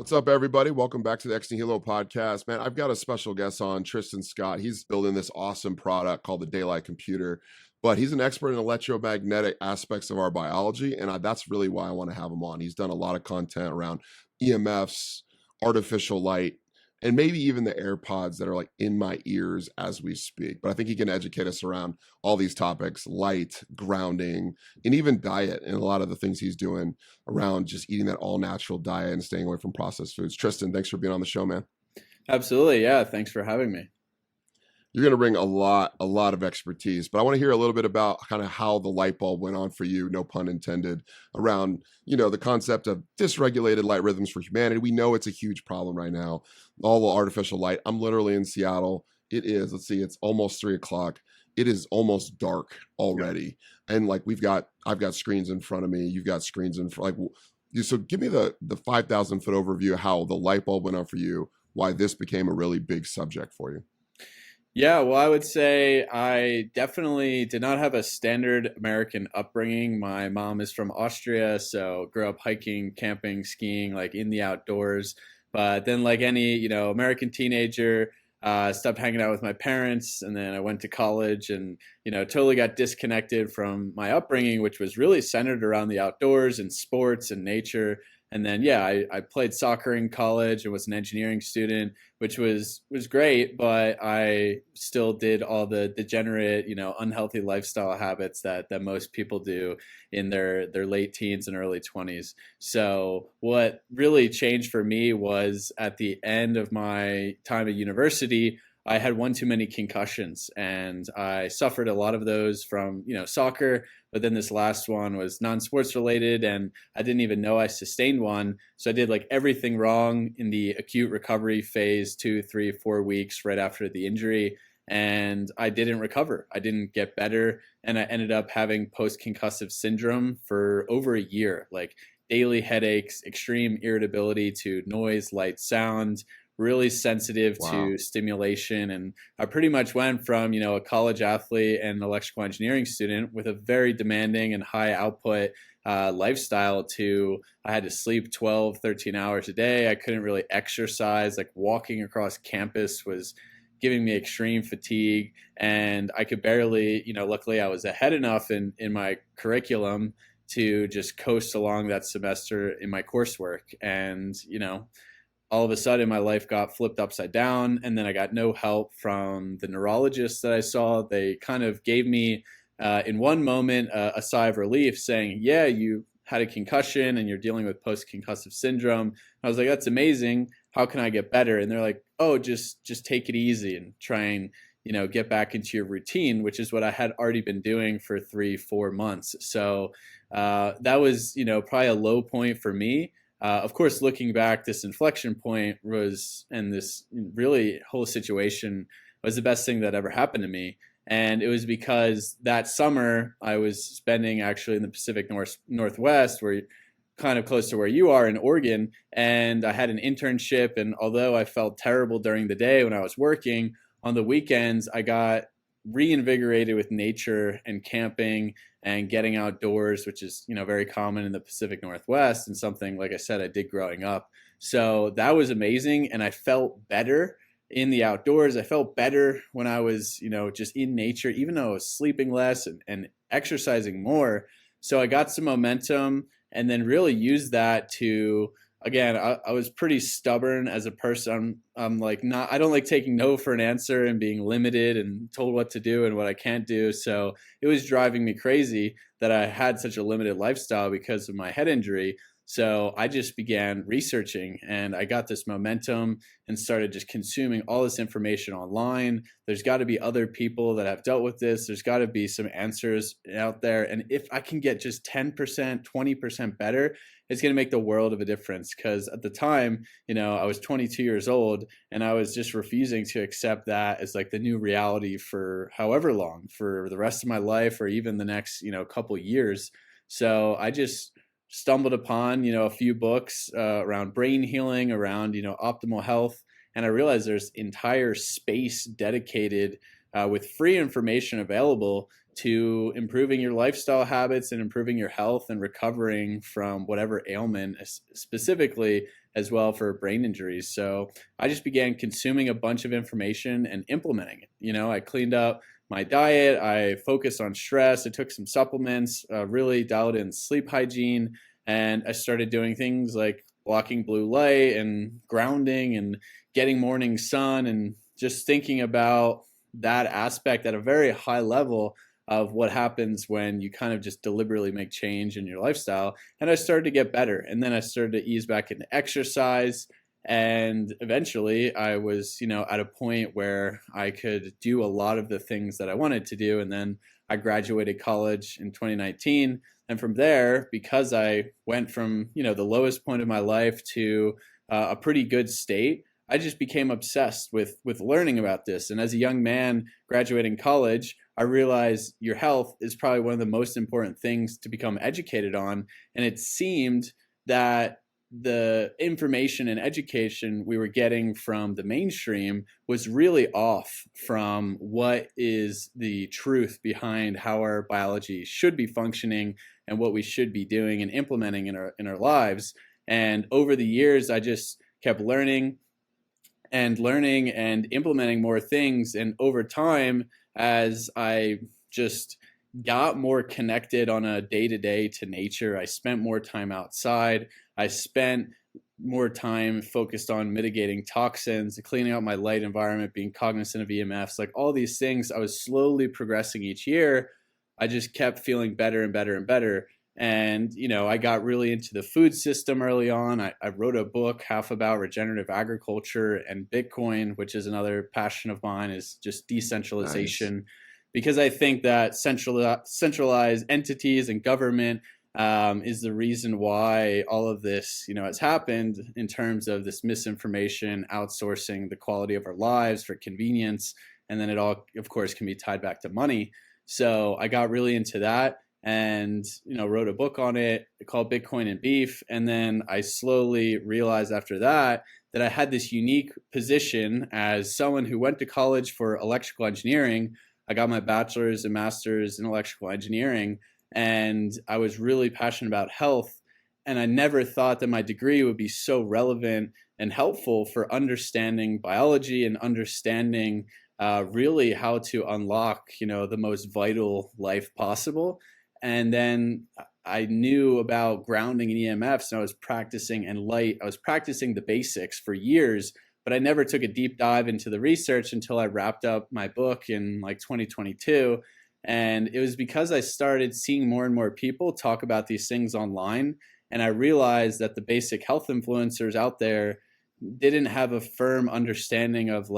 What's up, everybody? Welcome back to the Ex Nihilo podcast. Man, I've got a special guest on, Tristan Scott. He's building this awesome product called the Daylight Computer, but he's an expert in electromagnetic aspects of our biology, and that's really why I want to have him on. He's done a lot of content around EMFs, artificial light, and maybe even the AirPods that are like in my ears as we speak. But I think he can educate us around all these topics: light, grounding, and even diet, and a lot of the things he's doing around just eating that all natural diet and staying away from processed foods. Tristan, thanks for being on the show, man. Absolutely. Yeah. Thanks for having me. You're going to bring a lot of expertise, but I want to hear a little bit about kind of how the light bulb went on for you, no pun intended, around, the concept of dysregulated light rhythms for humanity. We know it's a huge problem right now. All the artificial light. I'm literally in Seattle. It is, it's almost 3:00. It is almost dark already. Yeah. And like I've got screens in front of me. You've got screens in front. So give me the 5,000 foot overview of how the light bulb went on for you, why this became a really big subject for you. Yeah, well, I would say I definitely did not have a standard American upbringing. My mom is from Austria, so grew up hiking, camping, skiing, like in the outdoors. But then, like any, American teenager, stopped hanging out with my parents, and then I went to college and, totally got disconnected from my upbringing, which was really centered around the outdoors and sports and nature. And then, yeah, I played soccer in college and was an engineering student, which was great, but I still did all the degenerate, unhealthy lifestyle habits that most people do in their late teens and early 20s. So what really changed for me was at the end of my time at university, I had one too many concussions, and I suffered a lot of those from, soccer. But then this last one was non-sports related, and I didn't even know I sustained one. So I did like everything wrong in the acute recovery phase, 2, 3, 4 weeks right after the injury. And I didn't recover. I didn't get better. And I ended up having post-concussive syndrome for over a year, like daily headaches, extreme irritability to noise, light, sound, really sensitive to stimulation. And I pretty much went from, a college athlete and electrical engineering student with a very demanding and high output lifestyle to I had to sleep 12, 13 hours a day. I couldn't really exercise. Like walking across campus was giving me extreme fatigue, and I could barely, luckily I was ahead enough in my curriculum to just coast along that semester in my coursework. And, all of a sudden my life got flipped upside down, and then I got no help from the neurologists that I saw. They kind of gave me in one moment a sigh of relief saying, yeah, you had a concussion and you're dealing with post-concussive syndrome. I was like, that's amazing. How can I get better? And they're like, oh, just take it easy and try and, get back into your routine, which is what I had already been doing for 3-4 months. So that was, probably a low point for me. Of course, looking back, this inflection point was, and this really whole situation was the best thing that ever happened to me. And it was because that summer I was spending actually in the Pacific Northwest, where kind of close to where you are in Oregon. And I had an internship. And although I felt terrible during the day when I was working, on the weekends, I got reinvigorated with nature and camping and getting outdoors, which is, very common in the Pacific Northwest and something, like I said, I did growing up. So that was amazing. And I felt better in the outdoors. I felt better when I was, just in nature, even though I was sleeping less and exercising more. So I got some momentum and then really used that to, again, I was pretty stubborn as a person. I'm like, I don't like taking no for an answer and being limited and told what to do and what I can't do. So it was driving me crazy that I had such a limited lifestyle because of my head injury. So I just began researching, and I got this momentum and started just consuming all this information online. There's got to be other people that have dealt with this. There's got to be some answers out there. And if I can get just 10%, 20% better, it's going to make the world of a difference. Because at the time, I was 22 years old, and I was just refusing to accept that as like the new reality for however long, for the rest of my life, or even the next, couple years. So I just stumbled upon, a few books around brain healing, around, optimal health. And I realized there's entire space dedicated with free information available to improving your lifestyle habits and improving your health and recovering from whatever ailment, specifically as well for brain injuries. So I just began consuming a bunch of information and implementing it. I cleaned up my diet, I focused on stress, I took some supplements, really dialed in sleep hygiene, and I started doing things like blocking blue light and grounding and getting morning sun, and just thinking about that aspect at a very high level of what happens when you kind of just deliberately make change in your lifestyle. And I started to get better. And then I started to ease back into exercise. And eventually I was, at a point where I could do a lot of the things that I wanted to do. And then I graduated college in 2019. And from there, because I went from, the lowest point of my life to a pretty good state, I just became obsessed with learning about this. And as a young man graduating college, I realized your health is probably one of the most important things to become educated on. And it seemed that the information and education we were getting from the mainstream was really off from what is the truth behind how our biology should be functioning and what we should be doing and implementing in our lives. And over the years, I just kept learning and implementing more things. And over time, as I just got more connected on a day-to-day to nature, I spent more time outside. I spent more time focused on mitigating toxins, cleaning out my light environment, being cognizant of EMFs, like all these things. I was slowly progressing each year. I just kept feeling better and better and better. And, I got really into the food system early on. I wrote a book half about regenerative agriculture and Bitcoin, which is another passion of mine, is just decentralization. Nice. Because I think that centralized entities and government is the reason why all of this, has happened in terms of this misinformation, outsourcing the quality of our lives for convenience. And then it all, of course, can be tied back to money. So I got really into that and, wrote a book on it called Bitcoin and Beef. And then I slowly realized after that I had this unique position as someone who went to college for electrical engineering. I got my bachelor's and master's in electrical engineering, and I was really passionate about health. And I never thought that my degree would be so relevant and helpful for understanding biology and understanding really how to unlock, the most vital life possible. And then I knew about grounding and EMFs, and I was practicing I was practicing the basics for years, but I never took a deep dive into the research until I wrapped up my book in like 2022. And it was because I started seeing more and more people talk about these things online. And I realized that the basic health influencers out there didn't have a firm understanding of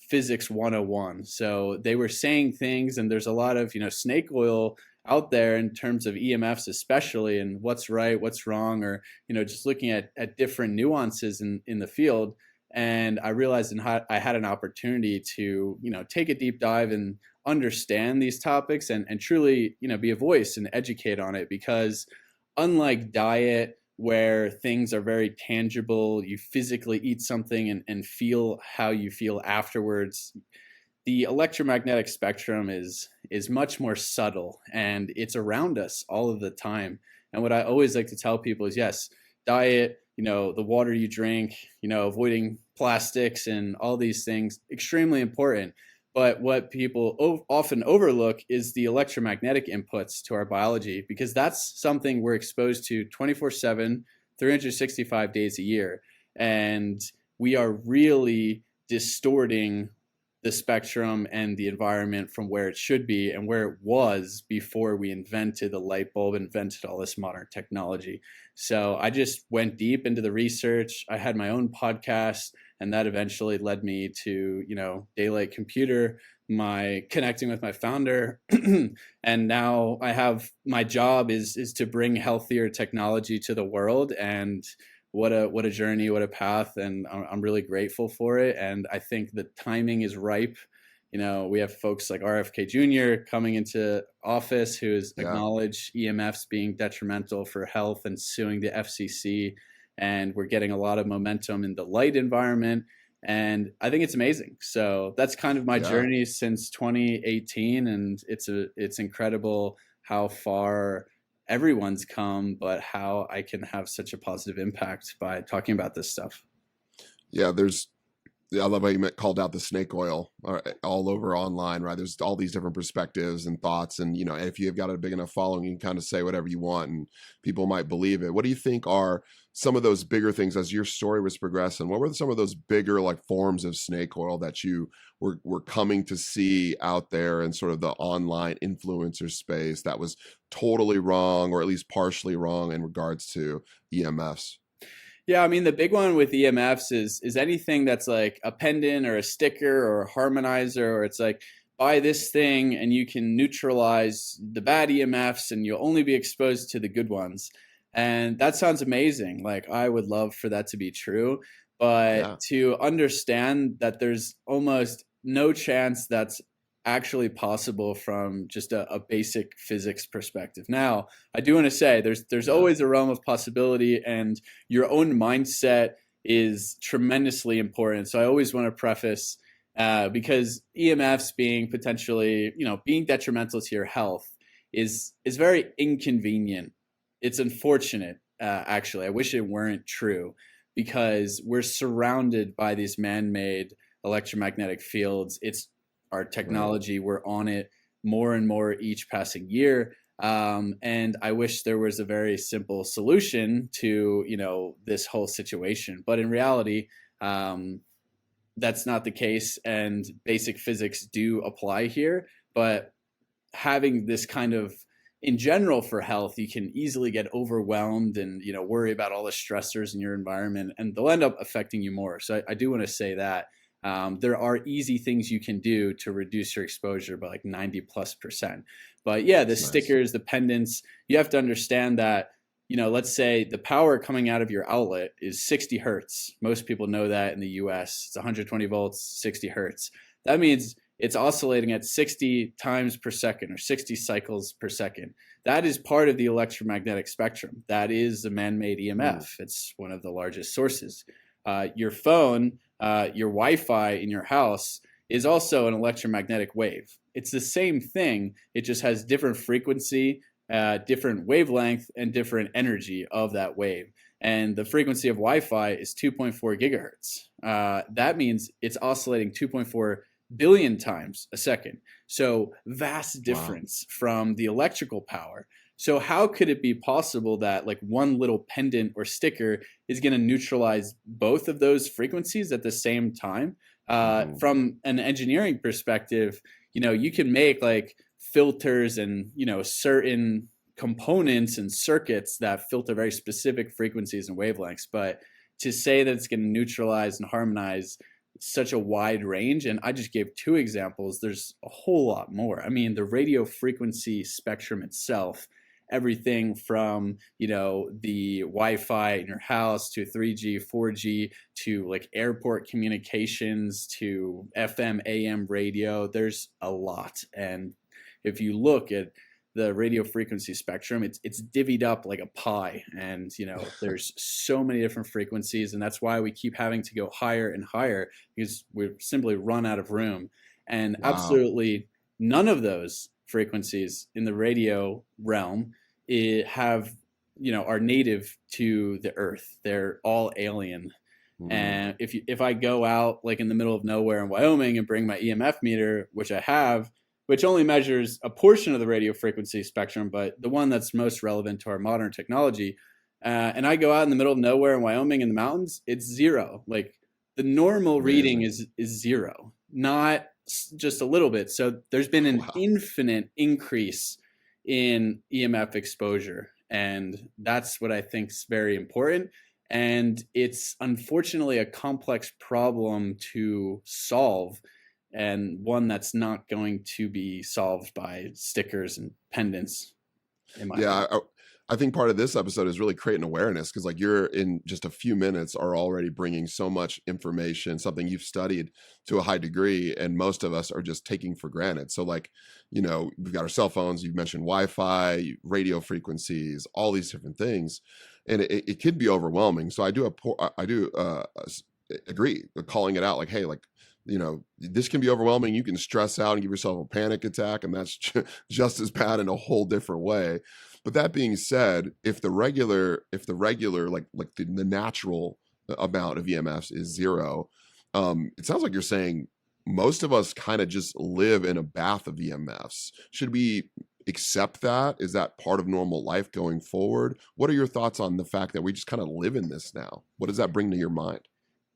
physics 101. So they were saying things, and there's a lot of, snake oil out there in terms of EMFs especially, and what's right, what's wrong, or, just looking at different nuances in the field. And I realized I had an opportunity to, take a deep dive and understand these topics and truly, be a voice and educate on it. Because unlike diet, where things are very tangible, you physically eat something and feel how you feel afterwards, the electromagnetic spectrum is much more subtle, and it's around us all of the time. And what I always like to tell people is, yes, diet, the water you drink, avoiding plastics and all these things, extremely important. But what people often overlook is the electromagnetic inputs to our biology, because that's something we're exposed to 24/7, 365 days a year. And we are really distorting the spectrum and the environment from where it should be and where it was before we invented the light bulb, invented all this modern technology. So I just went deep into the research. I had my own podcast, and that eventually led me to, Daylight Computer, my connecting with my founder. And now I have, my job is to bring healthier technology to the world. And what a journey, what a path. And I'm really grateful for it. And I think the timing is ripe. We have folks like RFK Jr. coming into office who has acknowledged EMFs being detrimental for health and suing the FCC. And we're getting a lot of momentum in the light environment. And I think it's amazing. So that's kind of my journey since 2018. And it's incredible how far everyone's come, but how I can have such a positive impact by talking about this stuff. Yeah, I love how you called out the snake oil all over online, right? There's all these different perspectives and thoughts. And, if you've got a big enough following, you can kind of say whatever you want and people might believe it. What do you think are some of those bigger things as your story was progressing? What were some of those bigger like forms of snake oil that you were coming to see out there in sort of the online influencer space that was totally wrong or at least partially wrong in regards to EMFs? Yeah, I mean, the big one with EMFs is anything that's like a pendant or a sticker or a harmonizer, or it's like, buy this thing and you can neutralize the bad EMFs and you'll only be exposed to the good ones. And that sounds amazing. Like, I would love for that to be true. But to understand that there's almost no chance that's actually possible from just a basic physics perspective. Now, I do want to say there's always a realm of possibility, and your own mindset is tremendously important. So I always want to preface, because EMFs being potentially, being detrimental to your health is very inconvenient. It's unfortunate, actually. I wish it weren't true, because we're surrounded by these man-made electromagnetic fields. It's our technology. Right. We're on it more and more each passing year. And I wish there was a very simple solution to, this whole situation. But in reality, that's not the case. And basic physics do apply here. But having this kind of, in general for health, you can easily get overwhelmed and, worry about all the stressors in your environment, and they'll end up affecting you more. So I do want to say that. There are easy things you can do to reduce your exposure by like 90+%. But yeah, the stickers, the pendants, you have to understand that, let's say the power coming out of your outlet is 60 hertz. Most people know that in the US. It's 120 volts, 60 hertz. That means it's oscillating at 60 times per second or 60 cycles per second. That is part of the electromagnetic spectrum. That is a man-made EMF. It's one of the largest sources. Your phone, your Wi-Fi in your house is also an electromagnetic wave. It's the same thing. It just has different frequency, different wavelength, and different energy of that wave. And the frequency of Wi-Fi is 2.4 gigahertz. That means it's oscillating 2.4 billion times a second. So vast difference from the electrical power. So how could it be possible that like one little pendant or sticker is going to neutralize both of those frequencies at the same time? From an engineering perspective, you can make like filters and, certain components and circuits that filter very specific frequencies and wavelengths. But to say that it's going to neutralize and harmonize such a wide range, and I just gave 2 examples, there's a whole lot more. I mean, the radio frequency spectrum itself, everything from, the Wi-Fi in your house to 3G, 4G, to like airport communications, to FM, AM radio, there's a lot. And if you look at the radio frequency spectrum, it's divvied up like a pie, and there's so many different frequencies, and that's why we keep having to go higher and higher, because we simply run out of room. And absolutely none of those frequencies in the radio realm are native to the Earth. They're all alien. And if I go out like in the middle of nowhere in Wyoming and bring my EMF meter, which I have, which only measures a portion of the radio frequency spectrum, but the one that's most relevant to our modern technology, and I go out in the middle of nowhere in Wyoming in the mountains, it's 0. Like the normal reading is 0, not just a little bit. So there's been an infinite increase in EMF exposure, and that's what I think is very important. And it's unfortunately a complex problem to solve, and one that's not going to be solved by stickers and pendants. I think part of this episode is really creating awareness, because like you're in just a few minutes are already bringing so much information, something you've studied to a high degree, and most of us are just taking for granted. So like, we've got our cell phones, you've mentioned Wi-Fi, radio frequencies, all these different things, and it could be overwhelming. So I do agree with calling it out, like, hey, like, this can be overwhelming. You can stress out and give yourself a panic attack, and that's just as bad in a whole different way. But that being said, if the regular like the natural amount of EMFs is zero, it sounds like you're saying most of us kind of just live in a bath of EMFs. Should we accept that? Is that part of normal life going forward? What are your thoughts on the fact that we just kind of live in this now? What does that bring to your mind?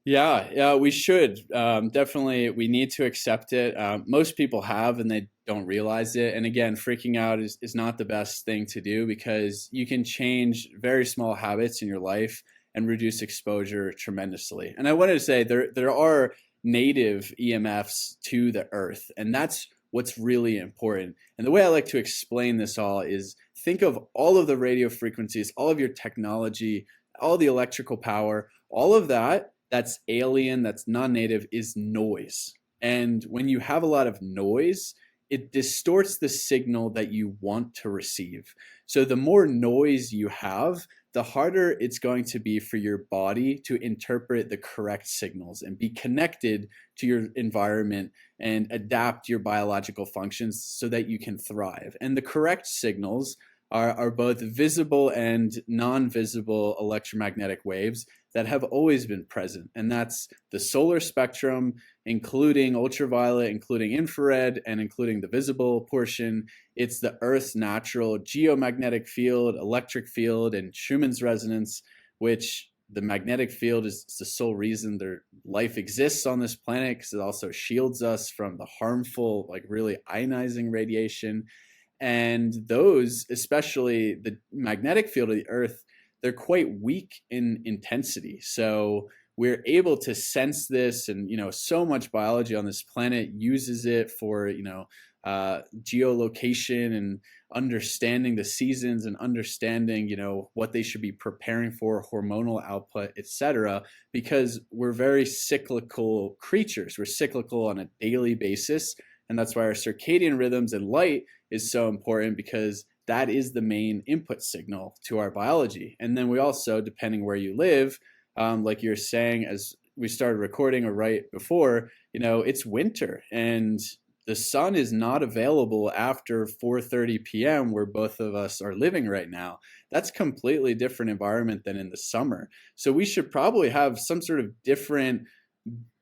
Yeah, we should. Definitely, we need to accept it. Most people have, and they don't realize it. And again, freaking out is not the best thing to do, because you can change very small habits in your life and reduce exposure tremendously. And I wanted to say there are native EMFs to the earth, and that's what's really important. And the way I like to explain this all is, think of all of the radio frequencies, all of your technology, all the electrical power, all of that's alien, that's non-native, is noise. And when you have a lot of noise, it distorts the signal that you want to receive. So the more noise you have, the harder it's going to be for your body to interpret the correct signals and be connected to your environment and adapt your biological functions so that you can thrive. And the correct signals are both visible and non-visible electromagnetic waves that have always been present. And that's the solar spectrum, including ultraviolet, including infrared, and including the visible portion. It's the Earth's natural geomagnetic field, electric field, and Schumann's resonance, which the magnetic field is the sole reason their life exists on this planet, because it also shields us from the harmful, like really ionizing radiation. And those, especially the magnetic field of the Earth, they're quite weak in intensity. So we're able to sense this, and so much biology on this planet uses it for geolocation and understanding the seasons and understanding what they should be preparing for, hormonal output, etc. Because we're very cyclical creatures. We're cyclical on a daily basis, and that's why our circadian rhythms and light is so important, because that is the main input signal to our biology. And then we also, depending where you live, like you're saying, as we started recording or right before, it's winter and the sun is not available after 4:30 p.m. where both of us are living right now. That's completely different environment than in the summer. So we should probably have some sort of different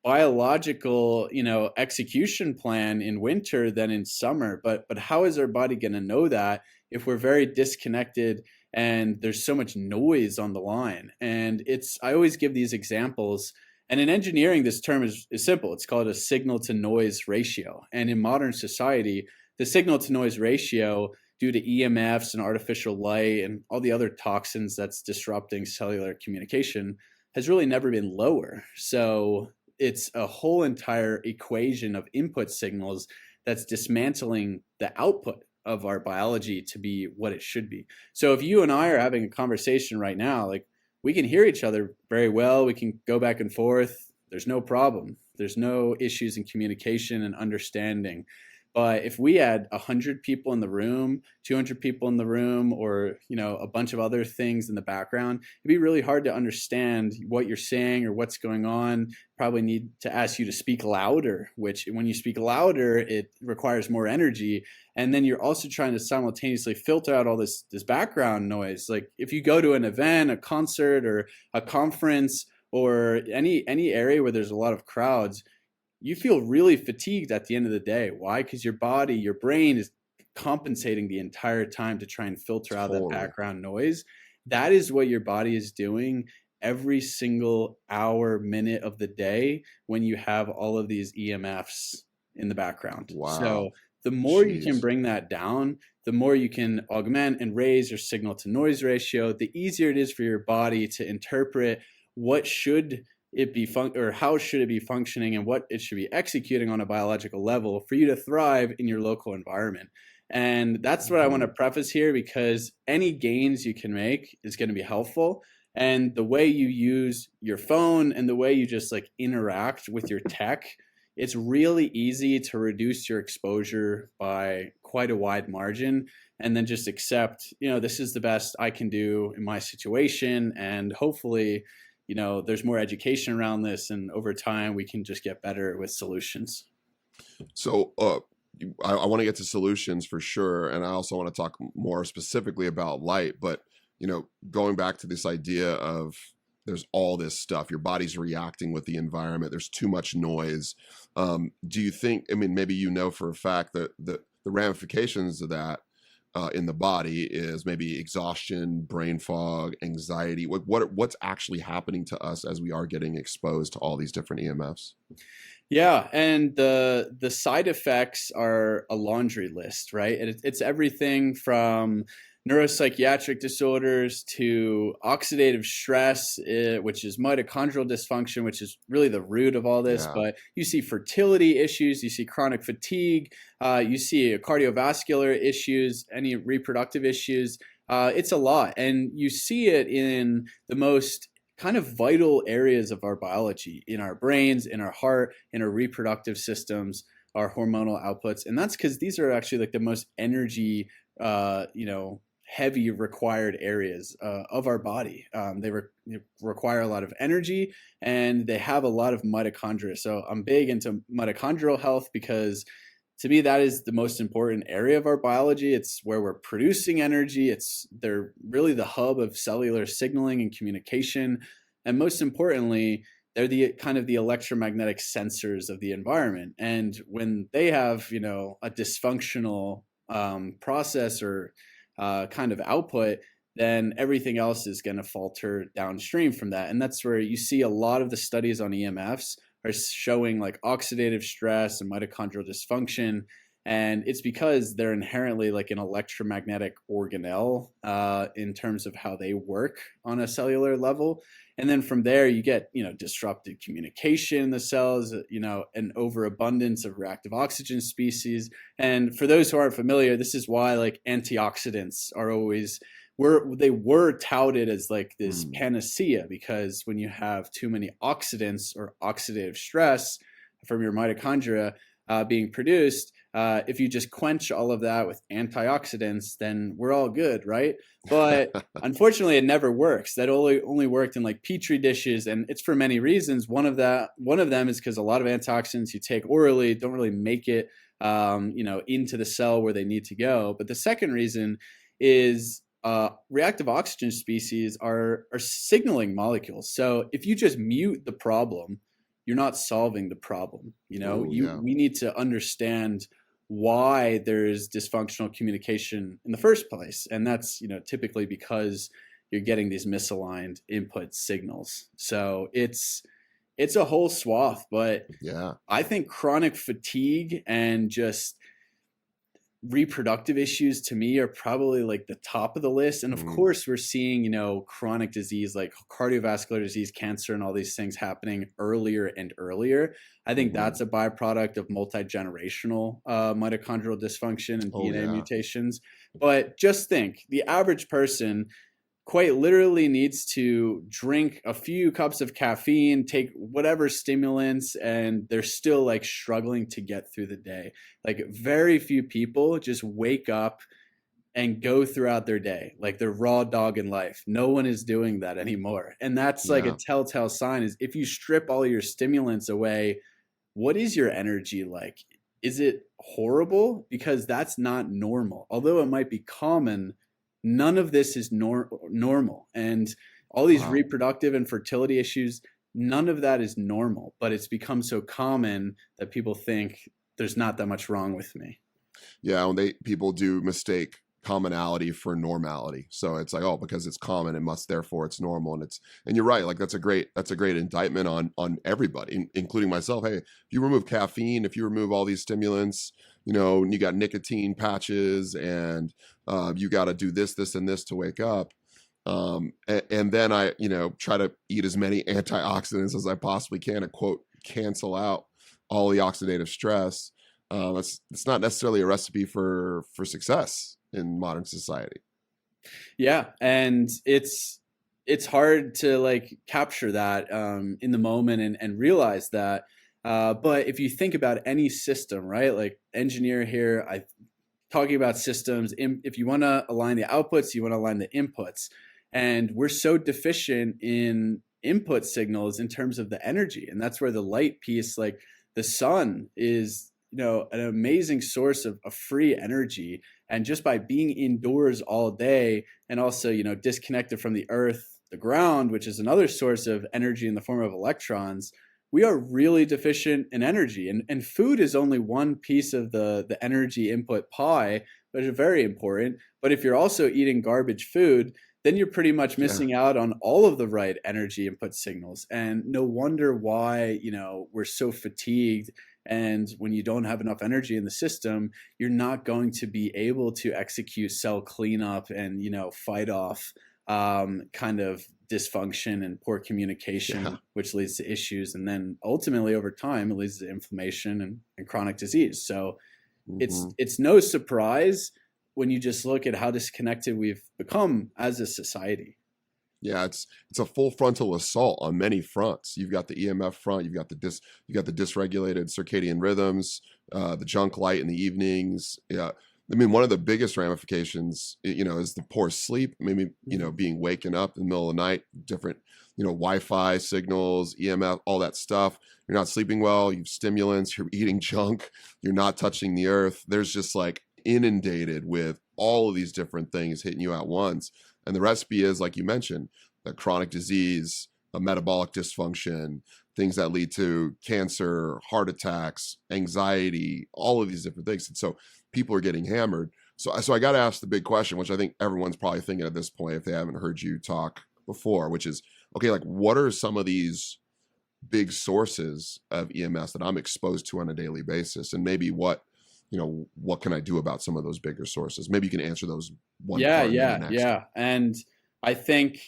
biological execution plan in winter than in summer. But how is our body going to know that if we're very disconnected and there's so much noise on the line? And I always give these examples, and in engineering this term is simple. It's called a signal to noise ratio. And in modern society, the signal to noise ratio, due to EMFs and artificial light and all the other toxins that's disrupting cellular communication, has really never been lower. So it's a whole entire equation of input signals that's dismantling the output of our biology to be what it should be. So if you and I are having a conversation right now, like, we can hear each other very well, we can go back and forth, there's no problem. There's no issues in communication and understanding. But if we had 100 people in the room, 200 people in the room, or a bunch of other things in the background, it'd be really hard to understand what you're saying or what's going on. Probably need to ask you to speak louder, which when you speak louder, it requires more energy. And then you're also trying to simultaneously filter out all this background noise. Like if you go to an event, a concert, or a conference, or any area where there's a lot of crowds, you feel really fatigued at the end of the day. Why? Because your body, your brain is compensating the entire time to try and filter out that background noise. That is what your body is doing every single hour, minute of the day when you have all of these EMFs in the background. Wow. So the more you can bring that down, the more you can augment and raise your signal to noise ratio, the easier it is for your body to interpret what should it be or how should it be functioning and what it should be executing on a biological level for you to thrive in your local environment. And that's what I want to preface here, because any gains you can make is going to be helpful. And the way you use your phone and the way you just like interact with your tech, it's really easy to reduce your exposure by quite a wide margin, and then just accept, this is the best I can do in my situation. And hopefully, there's more education around this, and over time we can just get better with solutions. So I want to get to solutions for sure, and I also want to talk more specifically about light. But going back to this idea of there's all this stuff, your body's reacting with the environment. There's too much noise. Do you think? I mean, maybe for a fact that the ramifications of that in the body is maybe exhaustion, brain fog, anxiety. What's actually happening to us as we are getting exposed to all these different EMFs? Yeah, and the side effects are a laundry list, right? And it's everything from neuropsychiatric disorders to oxidative stress, which is mitochondrial dysfunction, which is really the root of all this. Yeah. But you see fertility issues, you see chronic fatigue, you see cardiovascular issues, any reproductive issues. It's a lot, and you see it in the most kind of vital areas of our biology, in our brains, in our heart, in our reproductive systems, our hormonal outputs. And that's because these are actually like the most energy, heavy required areas of our body. They require a lot of energy, and they have a lot of mitochondria. So I'm big into mitochondrial health because to me, that is the most important area of our biology. It's where we're producing energy. They're really the hub of cellular signaling and communication. And most importantly, they're the kind of the electromagnetic sensors of the environment. And when they have, a dysfunctional process or kind of output, then everything else is going to falter downstream from that. And that's where you see a lot of the studies on EMFs are showing like oxidative stress and mitochondrial dysfunction. And it's because they're inherently like an electromagnetic organelle in terms of how they work on a cellular level. And then from there, you get, disrupted communication in the cells, an overabundance of reactive oxygen species. And for those who aren't familiar, this is why like antioxidants are always they were touted as like this panacea, because when you have too many oxidants or oxidative stress from your mitochondria being produced, if you just quench all of that with antioxidants, then we're all good, right? But unfortunately, it never works. That only worked in like petri dishes, and it's for many reasons. One of them is because a lot of antioxidants you take orally don't really make it, into the cell where they need to go. But the second reason is reactive oxygen species are signaling molecules. So if you just mute the problem, you're not solving the problem. We need to understand why there's dysfunctional communication in the first place. And that's, typically because you're getting these misaligned input signals. So it's a whole swath, but yeah, I think chronic fatigue and just reproductive issues to me are probably like the top of the list. And of course we're seeing, chronic disease like cardiovascular disease, cancer, and all these things happening earlier and earlier. I think that's a byproduct of multi-generational mitochondrial dysfunction and DNA mutations. But just think, the average person quite literally needs to drink a few cups of caffeine, take whatever stimulants, and they're still like struggling to get through the day. Like very few people just wake up and go throughout their day like they're raw dog in life. No one is doing that anymore. And that's like a telltale sign is if you strip all your stimulants away, what is your energy like? Is it horrible? Because that's not normal. Although it might be common, none of this is normal. And all these reproductive and fertility issues, none of that is normal. But it's become so common that people think there's not that much wrong with me. Yeah, when people do mistake commonality for normality. So it's like, because it's common, therefore it's normal. And you're right, like that's a great indictment on everybody, including myself. Hey, if you remove caffeine, if you remove all these stimulants, and you got nicotine patches, and you got to do this, and this to wake up. And then I, try to eat as many antioxidants as I possibly can to quote cancel out all the oxidative stress. It's not necessarily a recipe for success in modern society. Yeah, and it's hard to like capture that in the moment and realize that. But if you think about any system, right? Like engineer here, I talking about systems. If you want to align the outputs, you want to align the inputs, and we're so deficient in input signals in terms of the energy, and that's where the light piece, like the sun, is an amazing source of free energy. And just by being indoors all day and also, disconnected from the earth, the ground, which is another source of energy in the form of electrons, we are really deficient in energy. And food is only one piece of the energy input pie, which is very important. But if you're also eating garbage food, then you're pretty much missing out on all of the right energy input signals. And no wonder why, we're so fatigued. And when you don't have enough energy in the system, you're not going to be able to execute cell cleanup and, fight off kind of dysfunction and poor communication, which leads to issues. And then ultimately over time, it leads to inflammation and chronic disease. So it's no surprise when you just look at how disconnected we've become as a society. Yeah, it's a full frontal assault on many fronts. You've got the EMF front, you've got the dysregulated circadian rhythms, the junk light in the evenings. Yeah, I mean, one of the biggest ramifications, is the poor sleep. Maybe being waken up in the middle of the night, different Wi-Fi signals, EMF, all that stuff. You're not sleeping well. You've stimulants. You're eating junk. You're not touching the earth. There's just like inundated with all of these different things hitting you at once. And the recipe is, like you mentioned, the chronic disease, a metabolic dysfunction, things that lead to cancer, heart attacks, anxiety, all of these different things. And so people are getting hammered. So I got to ask the big question, which I think everyone's probably thinking at this point if they haven't heard you talk before, which is, okay, like what are some of these big sources of EMS that I'm exposed to on a daily basis? And maybe what can I do about some of those bigger sources? Maybe you can answer those one part. Yeah. And I think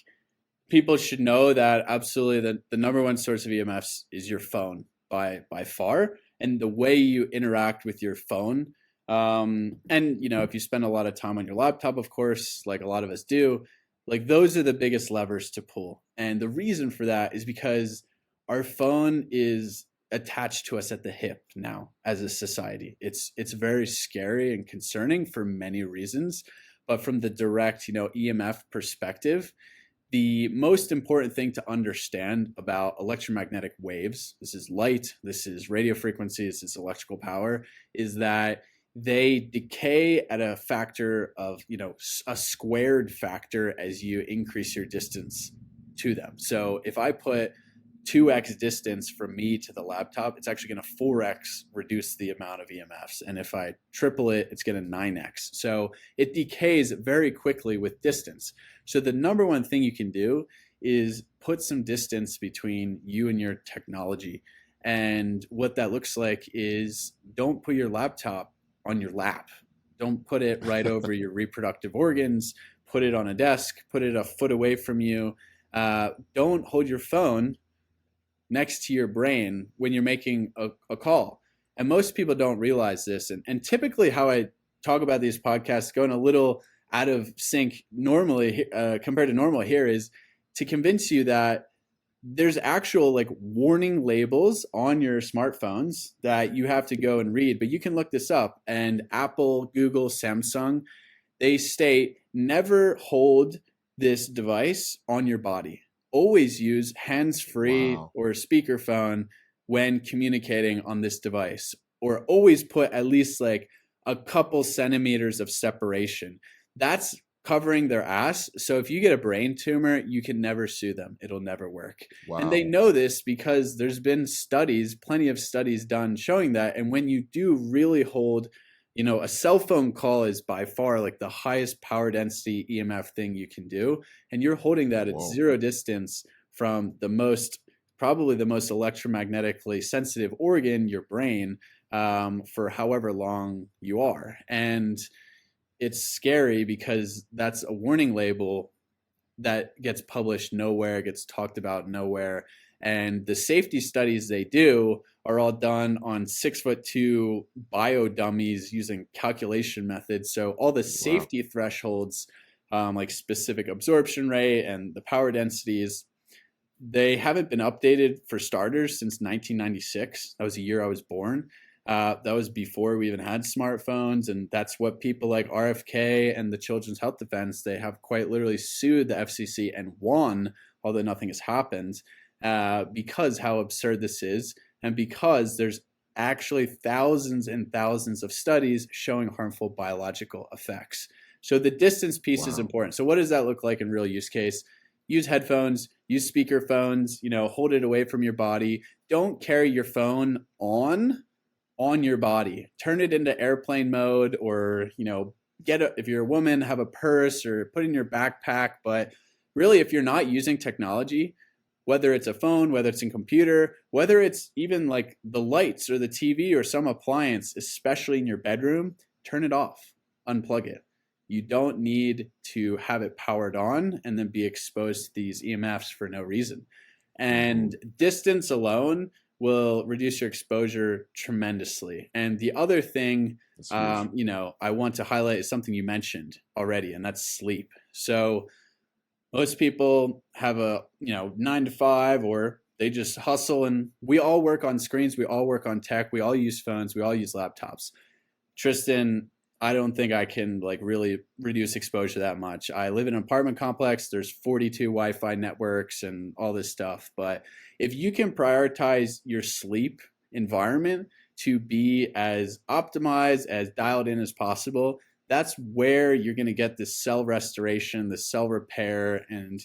people should know that absolutely the number one source of EMFs is your phone by far, and the way you interact with your phone. And if you spend a lot of time on your laptop, of course, like a lot of us do, like those are the biggest levers to pull. And the reason for that is because our phone is attached to us at the hip now as a society. It's very scary and concerning for many reasons. But from the direct, EMF perspective, the most important thing to understand about electromagnetic waves, this is light, this is radio frequencies, this is electrical power, is that they decay at a factor of, a squared factor as you increase your distance to them. So if I put 2x distance from me to the laptop, it's actually going to 4x reduce the amount of EMFs. And if I triple it, it's going to 9x. So it decays very quickly with distance. So the number one thing you can do is put some distance between you and your technology. And what that looks like is don't put your laptop on your lap. Don't put it right over your reproductive organs. Put it on a desk. Put it a foot away from you. Don't hold your phone next to your brain when you're making a call. And most people don't realize this. And typically how I talk about these podcasts going a little out of sync normally compared to normal here is to convince you that there's actual like warning labels on your smartphones that you have to go and read, but you can look this up. And Apple, Google, Samsung, they state never hold this device on your body. Always use hands-free or speakerphone when communicating on this device, or always put at least like a couple centimeters of separation. That's covering their ass. So if you get a brain tumor, you can never sue them. It'll never work. Wow. And they know this because there's been studies, plenty of studies done showing that. And when you do really hold, a cell phone call is by far like the highest power density EMF thing you can do. And you're holding that at zero distance from probably the most electromagnetically sensitive organ, your brain, for however long you are. And it's scary because that's a warning label that gets published nowhere, gets talked about nowhere. And the safety studies they do are all done on 6'2" bio dummies using calculation methods. So all the safety thresholds, like specific absorption rate and the power densities, they haven't been updated for starters since 1996. That was the year I was born. That was before we even had smartphones. And that's what people like RFK and the Children's Health Defense, they have quite literally sued the FCC and won, although nothing has happened, because how absurd this is. And because there's actually thousands and thousands of studies showing harmful biological effects. So the distance piece is Wow. important. So what does that look like in real use case? Use headphones, use speaker phones, hold it away from your body. Don't carry your phone on your body. Turn it into airplane mode, or if you're a woman, have a purse or put in your backpack. But really, if you're not using technology, whether it's a phone, whether it's a computer, whether it's even like the lights or the TV or some appliance, especially in your bedroom, turn it off, unplug it. You don't need to have it powered on and then be exposed to these EMFs for no reason. And distance alone will reduce your exposure tremendously. And the other thing, I want to highlight is something you mentioned already, and that's sleep. So most people have a 9 to 5, or they just hustle, and we all work on screens, we all work on tech, we all use phones, we all use laptops. Tristan, I don't think I can really reduce exposure that much. I live in an apartment complex. There's 42 Wi-Fi networks and all this stuff. But if you can prioritize your sleep environment to be as optimized, as dialed in as possible, that's where you're going to get this cell restoration, the cell repair, and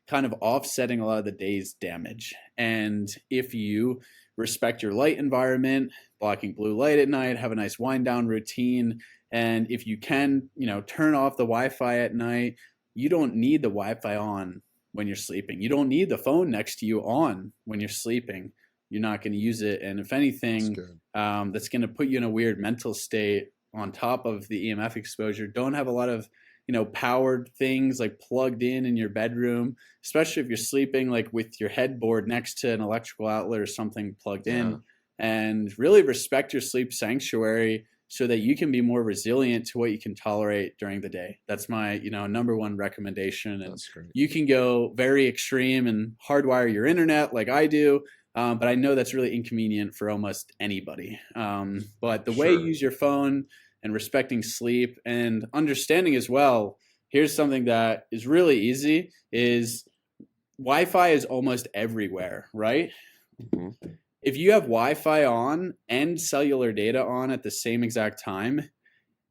kind of offsetting a lot of the day's damage. And if you respect your light environment, blocking blue light at night, have a nice wind down routine, and if you can, turn off the Wi-Fi at night, you don't need the Wi-Fi on when you're sleeping. You don't need the phone next to you on when you're sleeping. You're not going to use it. And if anything, that's going to put you in a weird mental state on top of the EMF exposure. Don't have a lot of powered things plugged in your bedroom, especially if you're sleeping with your headboard next to an electrical outlet or something plugged in. And really respect your sleep sanctuary so that you can be more resilient to what you can tolerate during the day. That's my number one recommendation. And you can go very extreme and hardwire your internet like I do, but I know that's really inconvenient for almost anybody. But the way you use your phone and respecting sleep and understanding as well, here's something that is really easy, is Wi-Fi is almost everywhere, right? If you have Wi-Fi on and cellular data on at the same exact time,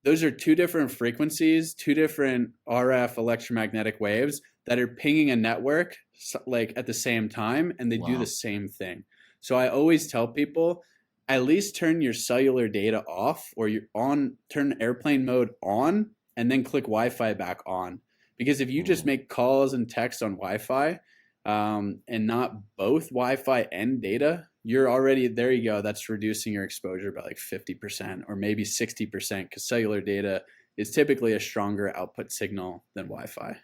those are two different frequencies, two different RF electromagnetic waves that are pinging a network at the same time, and they do the same thing. So I always tell people, at least turn your cellular data off, or turn airplane mode on, and then click Wi-Fi back on. Because if you just make calls and text on Wi-Fi, and not both Wi-Fi and data, you're already, there you go. That's reducing your exposure by 50% or maybe 60%, because cellular data is typically a stronger output signal than Wi-Fi.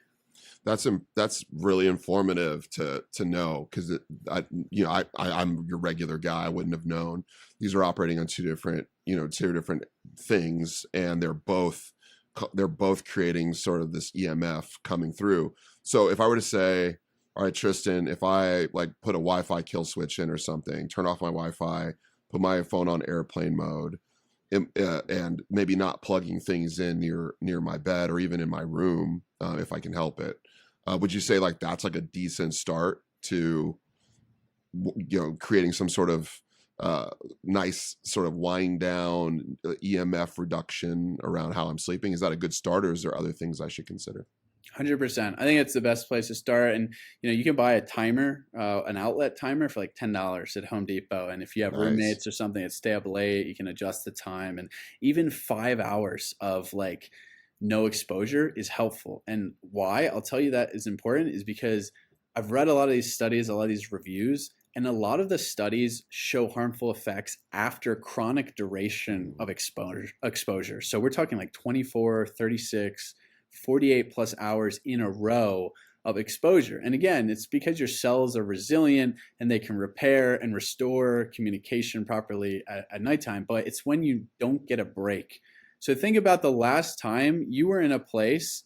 That's really informative to know, because I'm your regular guy. I wouldn't have known. These are operating on two different things, and they're both creating sort of this EMF coming through. So if I were to say, all right, Tristan, if I put a Wi-Fi kill switch in or something, turn off my Wi-Fi, put my phone on airplane mode, and maybe not plugging things in near my bed or even in my room, if I can help it, would you say that's a decent start to creating some sort of nice sort of wind down EMF reduction around how I'm sleeping? Is that a good start, or is there other things I should consider? 100%. I think it's the best place to start. And you can buy a timer, an outlet timer for $10 at Home Depot. And if you have roommates or something that stay up late, you can adjust the time. And even 5 hours of no exposure is helpful. And why I'll tell you that is important is because I've read a lot of these studies, a lot of these reviews, and a lot of the studies show harmful effects after chronic duration of exposure. So we're talking 24, 36, 48 plus hours in a row of exposure. And again, it's because your cells are resilient and they can repair and restore communication properly at nighttime, but it's when you don't get a break. So think about the last time you were in a place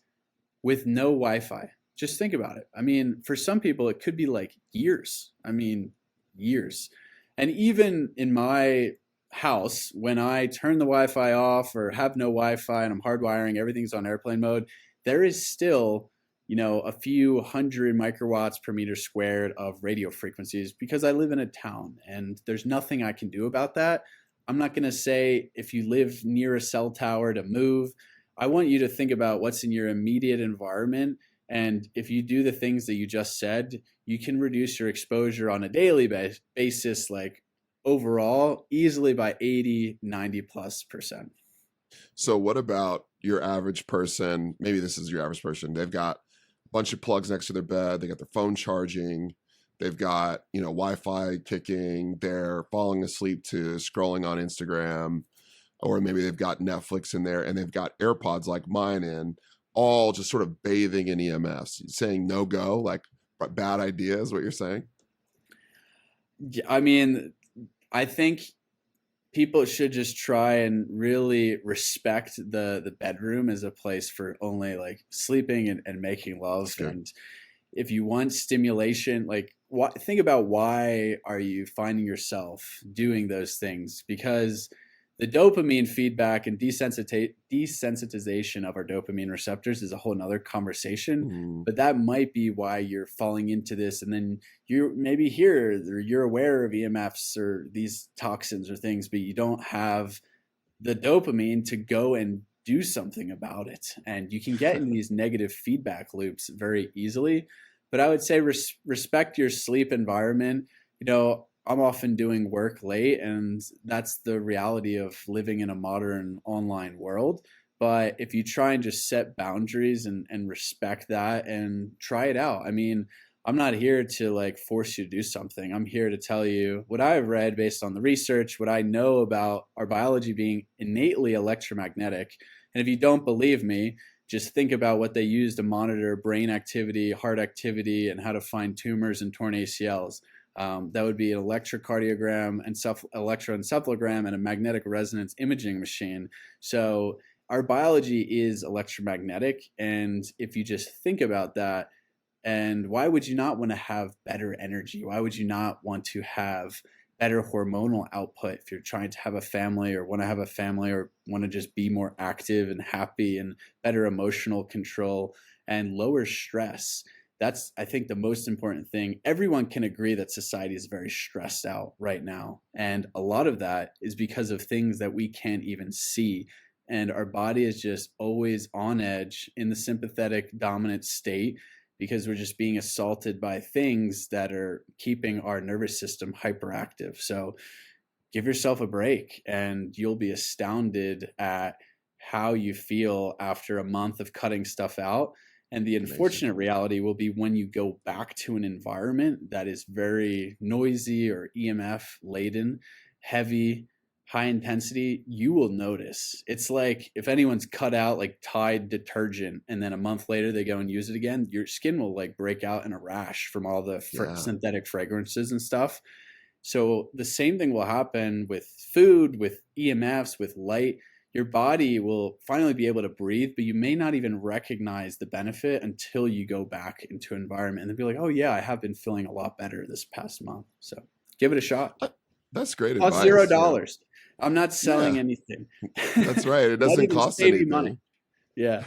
with no Wi-Fi. Just think about it. I mean, for some people, it could be years. I mean, years. And even in my house, when I turn the Wi-Fi off or have no Wi-Fi and I'm hardwiring, everything's on airplane mode, there is still, a few hundred microwatts per meter squared of radio frequencies because I live in a town and there's nothing I can do about that. I'm not going to say if you live near a cell tower to move. I want you to think about what's in your immediate environment. And if you do the things that you just said, you can reduce your exposure on a daily basis, like overall, easily by 80, 90+%. So what about your average person? Maybe this is your average person. They've got a bunch of plugs next to their bed. They got their phone charging. They've got, Wi-Fi kicking. They're falling asleep to scrolling on Instagram, or maybe they've got Netflix in there and they've got AirPods like mine in, all just sort of bathing in EMFs, saying no go, like bad idea is what you're saying? Yeah, I mean, I think people should just try and really respect the bedroom as a place for only like sleeping and making love. And if you want stimulation, like think about why are you finding yourself doing those things? Because the dopamine feedback and desensitization of our dopamine receptors is a whole nother conversation, but that might be why you're falling into this. And then you maybe you're aware of EMFs or these toxins or things, but you don't have the dopamine to go and do something about it. And you can get in these negative feedback loops very easily. But I would say respect your sleep environment. I'm often doing work late, and that's the reality of living in a modern online world. But if you try and just set boundaries and respect that and try it out, I mean, I'm not here to like force you to do something. I'm here to tell you what I've read based on the research, what I know about our biology being innately electromagnetic. And if you don't believe me, just think about what they use to monitor brain activity, heart activity, and how to find tumors and torn ACLs. That would be an electrocardiogram and electroencephalogram and a magnetic resonance imaging machine. So our biology is electromagnetic. And if you just think about that, and why would you not want to have better energy? Why would you not want to have better hormonal output if you're trying to have a family or want to have a family or want to just be more active and happy and better emotional control and lower stress? That's, I think, the most important thing. Everyone can agree that society is very stressed out right now. And a lot of that is because of things that we can't even see. And our body is just always on edge in the sympathetic dominant state because we're just being assaulted by things that are keeping our nervous system hyperactive. So give yourself a break and you'll be astounded at how you feel after a month of cutting stuff out. And the unfortunate reality will be when you go back to an environment that is very noisy or EMF laden, heavy, high intensity, you will notice. It's like if anyone's cut out like Tide detergent and then a month later they go and use it again, your skin will like break out in a rash from all the synthetic fragrances and stuff. So the same thing will happen with food, with EMFs, with light. Your body will finally be able to breathe, but you may not even recognize the benefit until you go back into environment and then be like, oh yeah, I have been feeling a lot better this past month. So give it a shot. That's great Cost advice. $0. I'm not selling anything. That's right. It doesn't cost save anything. You money. Yeah.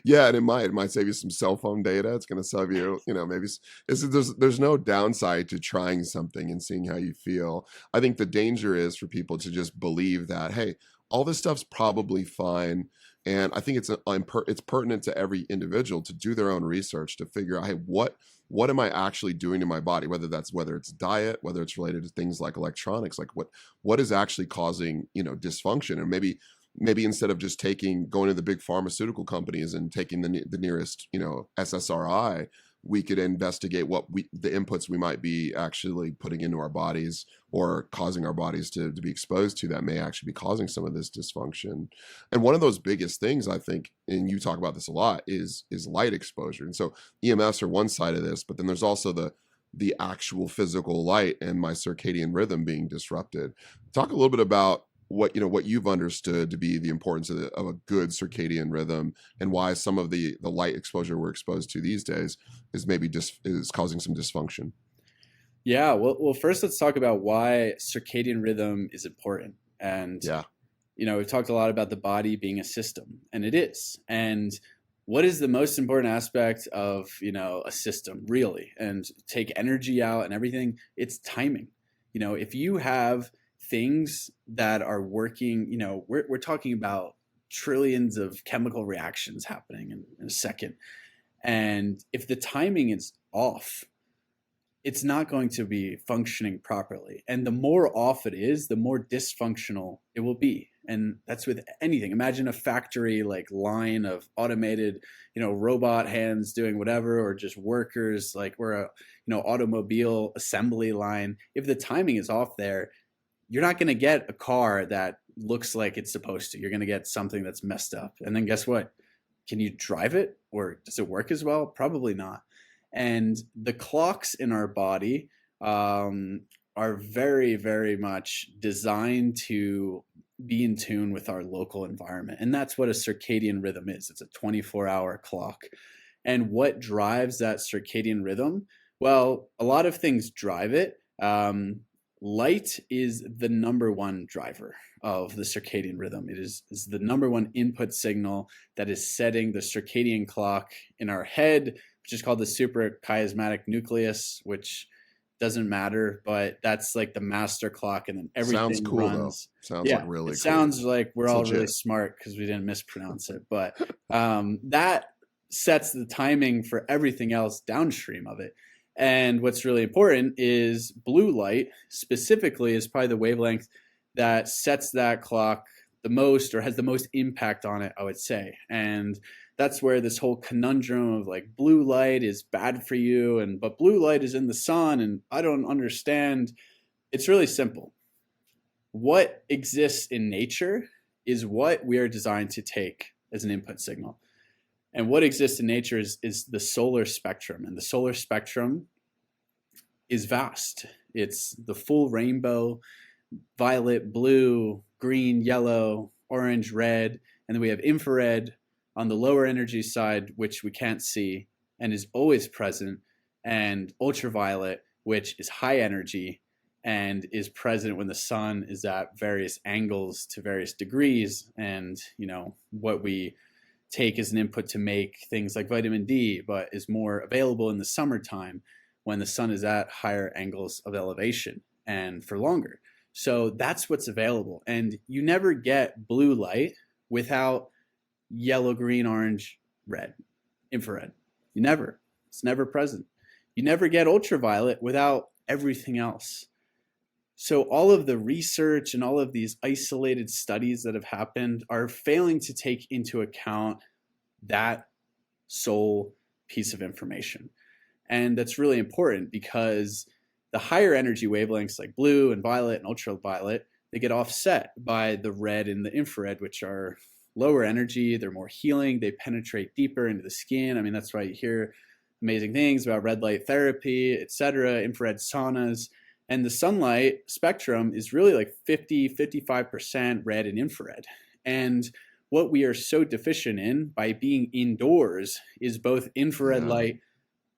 Yeah, and it might save you some cell phone data. It's going to save you, maybe there's no downside to trying something and seeing how you feel. I think the danger is for people to just believe that, hey, all this stuff's probably fine. And I think it's pertinent to every individual to do their own research to figure out, hey, what am I actually doing to my body? Whether it's diet, whether it's related to things like electronics, like what is actually causing, dysfunction. And maybe instead of just going to the big pharmaceutical companies and taking the nearest, SSRI, we could investigate the inputs we might be actually putting into our bodies or causing our bodies to be exposed to that may actually be causing some of this dysfunction. And one of those biggest things, I think, and you talk about this a lot, is light exposure. And so EMFs are one side of this, but then there's also the actual physical light and my circadian rhythm being disrupted. Talk a little bit about what you've understood to be the importance of a good circadian rhythm and why some of the light exposure we're exposed to these days is maybe is causing some dysfunction. Yeah. Well, first let's talk about why circadian rhythm is important. And, we've talked a lot about the body being a system, and it is. And what is the most important aspect of, a system really, and take energy out and everything? It's timing. If you have things that are working, we're talking about trillions of chemical reactions happening in a second. And if the timing is off, it's not going to be functioning properly. And the more off it is, the more dysfunctional it will be. And that's with anything. Imagine a factory like line of automated, robot hands doing whatever, or just workers like we're a, automobile assembly line. If the timing is off there, you're not going to get a car that looks like it's supposed to. You're going to get something that's messed up. And then guess what? Can you drive it, or does it work as well? Probably not. And the clocks in our body are very, very much designed to be in tune with our local environment. And that's what a circadian rhythm is. It's a 24-hour clock. And what drives that circadian rhythm? Well, a lot of things drive it. Light is the number one driver of the circadian rhythm. It is the number one input signal that is setting the circadian clock in our head, which is called the suprachiasmatic nucleus, which doesn't matter, but that's like the master clock, and then everything sounds cool runs. Though. Sounds like really cool. Sounds like we're it's all legit. really smart because we didn't mispronounce it. But that sets the timing for everything else downstream of it. And what's really important is blue light specifically is probably the wavelength that sets that clock the most, or has the most impact on it, I would say. And that's where this whole conundrum of like blue light is bad for you, but blue light is in the sun and I don't understand. It's really simple. What exists in nature is what we are designed to take as an input signal. And what exists in nature is the solar spectrum. And the solar spectrum is vast. It's the full rainbow: violet, blue, green, yellow, orange, red. And then we have infrared on the lower energy side, which we can't see and is always present, and ultraviolet, which is high energy and is present when the sun is at various angles to various degrees. And, what we take as an input to make things like vitamin D, but is more available in the summertime when the sun is at higher angles of elevation and for longer. So that's what's available. And you never get blue light without yellow, green, orange, red, infrared. It's never present. You never get ultraviolet without everything else. So all of the research and all of these isolated studies that have happened are failing to take into account that sole piece of information. And that's really important because the higher energy wavelengths like blue and violet and ultraviolet, they get offset by the red and the infrared, which are lower energy. They're more healing. They penetrate deeper into the skin. I mean, that's why you hear amazing things about red light therapy, etc., infrared saunas. And the sunlight spectrum is really like 55% red and infrared. And what we are so deficient in by being indoors is both infrared light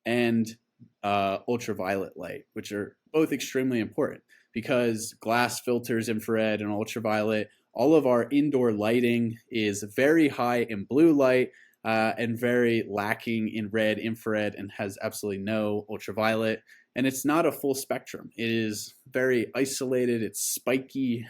and ultraviolet light, which are both extremely important because glass filters infrared and ultraviolet. All of our indoor lighting is very high in blue light and very lacking in red, infrared, and has absolutely no ultraviolet. And it's not a full spectrum. It is very isolated. It's spiky.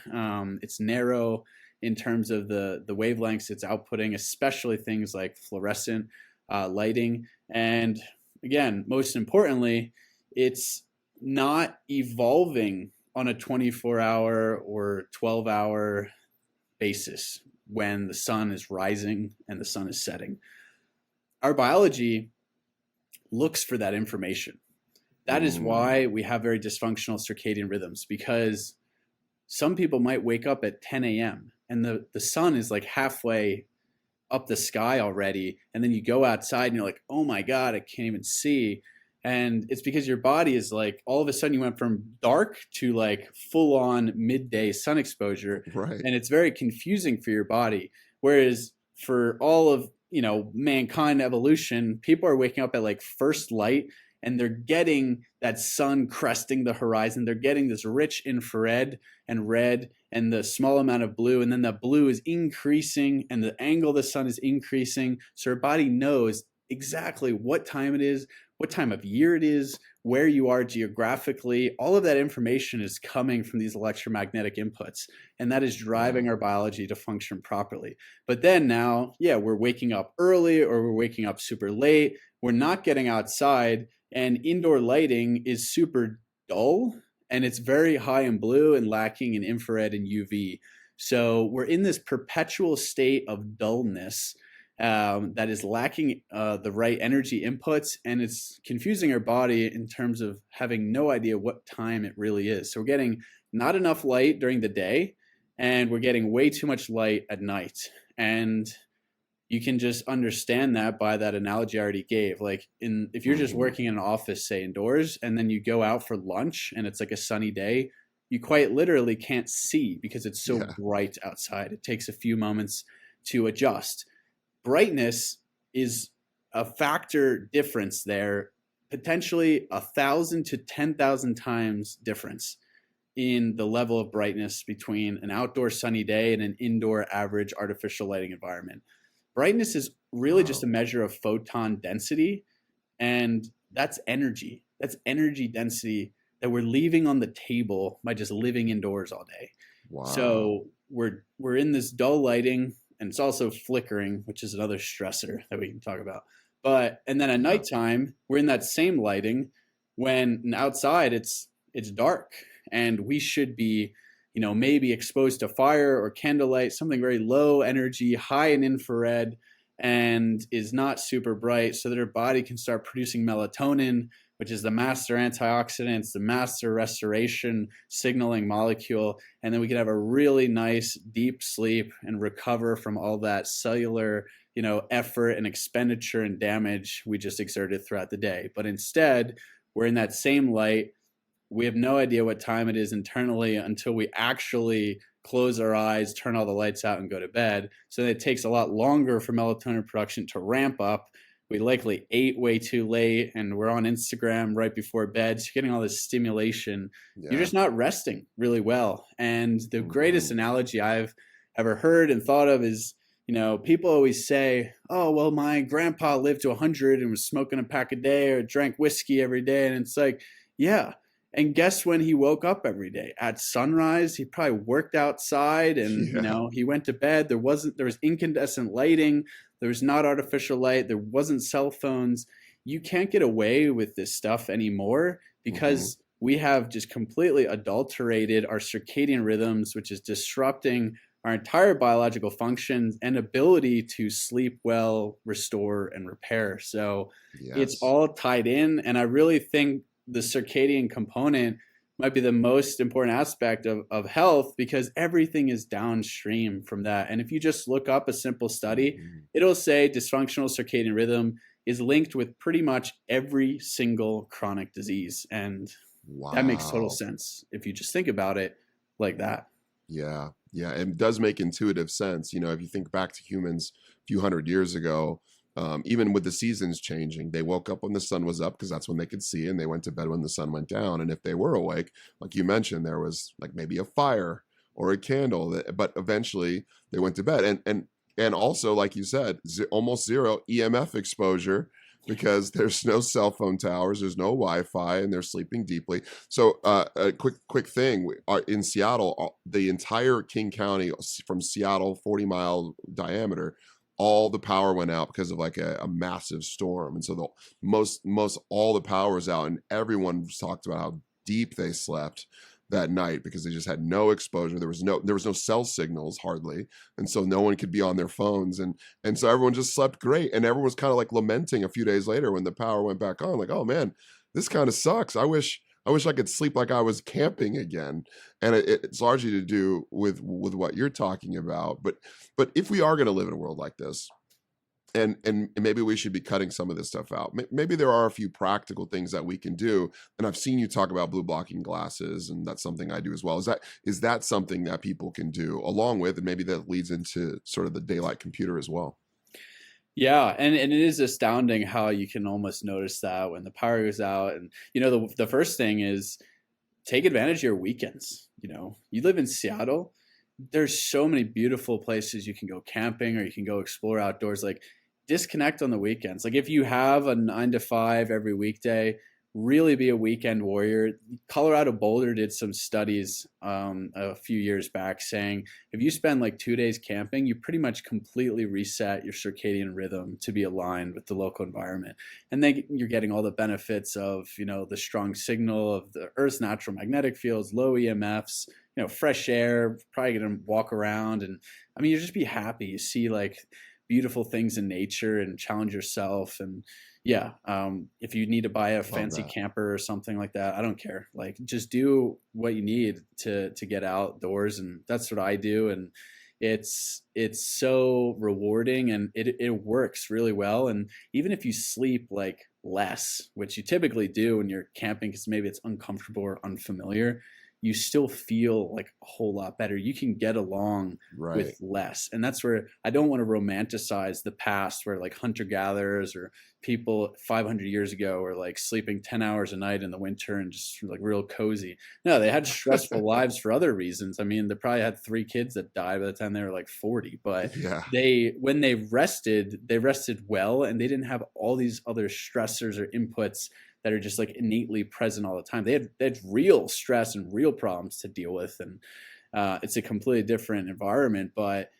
It's narrow in terms of the wavelengths it's outputting, especially things like fluorescent lighting. And again, most importantly, it's not evolving on a 24-hour or 12-hour basis when the sun is rising and the sun is setting. Our biology looks for that information. That is why we have very dysfunctional circadian rhythms, because some people might wake up at 10 a.m. and the sun is like halfway up the sky already. And then you go outside and you're like, oh my God, I can't even see. And it's because your body is like, all of a sudden you went from dark to like full on midday sun exposure. Right. And it's very confusing for your body. Whereas for all of, mankind evolution, people are waking up at like first light and they're getting that sun cresting the horizon. They're getting this rich infrared and red and the small amount of blue, and then the blue is increasing and the angle of the sun is increasing. So our body knows exactly what time it is, what time of year it is, where you are geographically. All of that information is coming from these electromagnetic inputs, and that is driving our biology to function properly. But then now, yeah, we're waking up early or we're waking up super late. We're not getting outside, and indoor lighting is super dull, and it's very high in blue and lacking in infrared and UV. So we're in this perpetual state of dullness that is lacking the right energy inputs, and it's confusing our body in terms of having no idea what time it really is. So we're getting not enough light during the day, and we're getting way too much light at night. And you can just understand that by that analogy I already gave. Like if you're just working in an office, say indoors, and then you go out for lunch and it's like a sunny day, you quite literally can't see because it's so bright outside. It takes a few moments to adjust. Brightness is a factor difference there, potentially 1,000 to 10,000 times difference in the level of brightness between an outdoor sunny day and an indoor average artificial lighting environment. Brightness is really just a measure of photon density, and that's energy. That's energy density that we're leaving on the table by just living indoors all day. Wow. So we're in this dull lighting, and it's also flickering, which is another stressor that we can talk about. And then at nighttime, we're in that same lighting when outside it's dark, and we should be, maybe exposed to fire or candlelight, something very low energy, high in infrared, and is not super bright, so that our body can start producing melatonin, which is the master antioxidant, it's the master restoration signaling molecule. And then we can have a really nice deep sleep and recover from all that cellular, effort and expenditure and damage we just exerted throughout the day. But instead, we're in that same light. We have no idea what time it is internally until we actually close our eyes, turn all the lights out, and go to bed. So it takes a lot longer for melatonin production to ramp up. We likely ate way too late, and we're on Instagram right before bed. So you're getting all this stimulation. You're just not resting really well. And the greatest analogy I've ever heard and thought of is, people always say, oh, well, my grandpa lived to 100 and was smoking a pack a day or drank whiskey every day. And it's like, yeah. And guess when he woke up every day? At sunrise. He probably worked outside, and he went to bed. There was incandescent lighting. There was not artificial light. There wasn't cell phones. You can't get away with this stuff anymore because we have just completely adulterated our circadian rhythms, which is disrupting our entire biological functions and ability to sleep well, restore, and repair. So it's all tied in. And I really think the circadian component might be the most important aspect of health, because everything is downstream from that. And if you just look up a simple study, it'll say dysfunctional circadian rhythm is linked with pretty much every single chronic disease. And that makes total sense if you just think about it like that. Yeah. It does make intuitive sense. If you think back to humans a few hundred years ago, even with the seasons changing, they woke up when the sun was up because that's when they could see, and they went to bed when the sun went down. And if they were awake, like you mentioned, there was like maybe a fire or a candle, but eventually they went to bed. And also, like you said, almost zero EMF exposure because there's no cell phone towers, there's no Wi-Fi, and they're sleeping deeply. So a quick thing, in Seattle, the entire King County from Seattle, 40-mile diameter, all the power went out because of like a massive storm. And so the most all the power was out, and everyone talked about how deep they slept that night because they just had no exposure. There was no cell signals hardly. And so no one could be on their phones. And so everyone just slept great. And everyone was kind of like lamenting a few days later when the power went back on, like, oh man, this kind of sucks. I wish I could sleep like I was camping again. And it's largely to do with what you're talking about. But if we are going to live in a world like this, and maybe we should be cutting some of this stuff out. Maybe there are a few practical things that we can do. And I've seen you talk about blue blocking glasses, and that's something I do as well. Is that something that people can do along with, and maybe that leads into sort of the daylight computer as well? Yeah, and it is astounding how you can almost notice that when the power goes out. And the first thing is take advantage of your weekends. You live in Seattle. There's so many beautiful places you can go camping or you can go explore outdoors. Like, disconnect on the weekends. Like, if you have a 9 to 5 every weekday, really be a weekend warrior. Colorado Boulder did some studies a few years back saying if you spend like 2 days camping, you pretty much completely reset your circadian rhythm to be aligned with the local environment. And then you're getting all the benefits of, the strong signal of the Earth's natural magnetic fields, low EMFs, fresh air, probably going to walk around. And I mean, you just be happy. You see like beautiful things in nature and challenge yourself. And yeah, if you need to buy a Love fancy that. camper or something like that, I don't care. Like, just do what you need to get outdoors, and that's what I do. And it's so rewarding, and it works really well. And even if you sleep like less, which you typically do when you're camping because maybe it's uncomfortable or unfamiliar, you still feel like a whole lot better. You can get along Right. with less. And that's where I don't want to romanticize the past where like hunter gatherers or people 500 years ago were like sleeping 10 hours a night in the winter and just like real cozy. No, they had stressful lives for other reasons. I mean, they probably had 3 kids that died by the time they were like 40, but Yeah. when they rested well, and they didn't have all these other stressors or inputs that are just like innately present all the time. They had real stress and real problems to deal with. And it's a completely different environment, but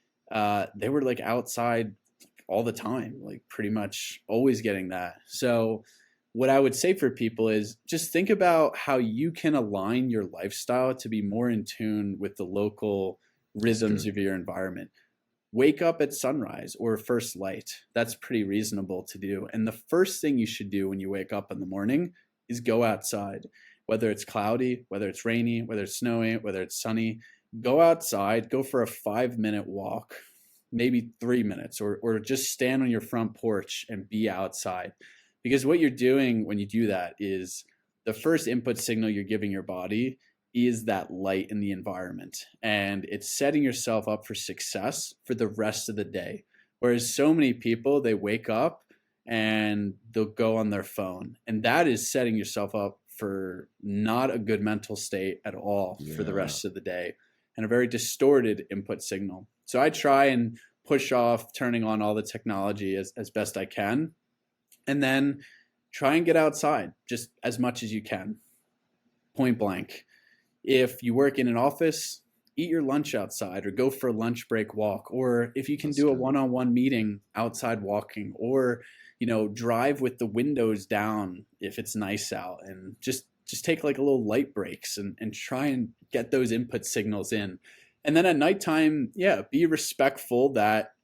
they were like outside all the time, like pretty much always getting that. So what I would say for people is just think about how you can align your lifestyle to be more in tune with the local That's rhythms good. of your environment. Wake up at sunrise or first light. That's pretty reasonable to do. And the first thing you should do when you wake up in the morning is go outside. Whether it's cloudy, whether it's rainy, whether it's snowy, whether it's sunny, go outside, go for a 5 minute walk, maybe 3 minutes, or just stand on your front porch and be outside. Because what you're doing when you do that is the first input signal you're giving your body is that light in the environment, and it's setting yourself up for success for the rest of the day. Whereas so many people, they wake up and they'll go on their phone, and that is setting yourself up for not a good mental state at all for the Yeah. rest of the day, and a very distorted input signal. So I try and push off turning on all the technology as best I can, and then try and get outside just as much as you can, point blank. If you work in an office, eat your lunch outside or go for a lunch break walk. Or if you can That's do a good. one-on-one meeting outside walking, or drive with the windows down if it's nice out, and just take like a little light breaks and try and get those input signals in. And then at nighttime, yeah, be respectful that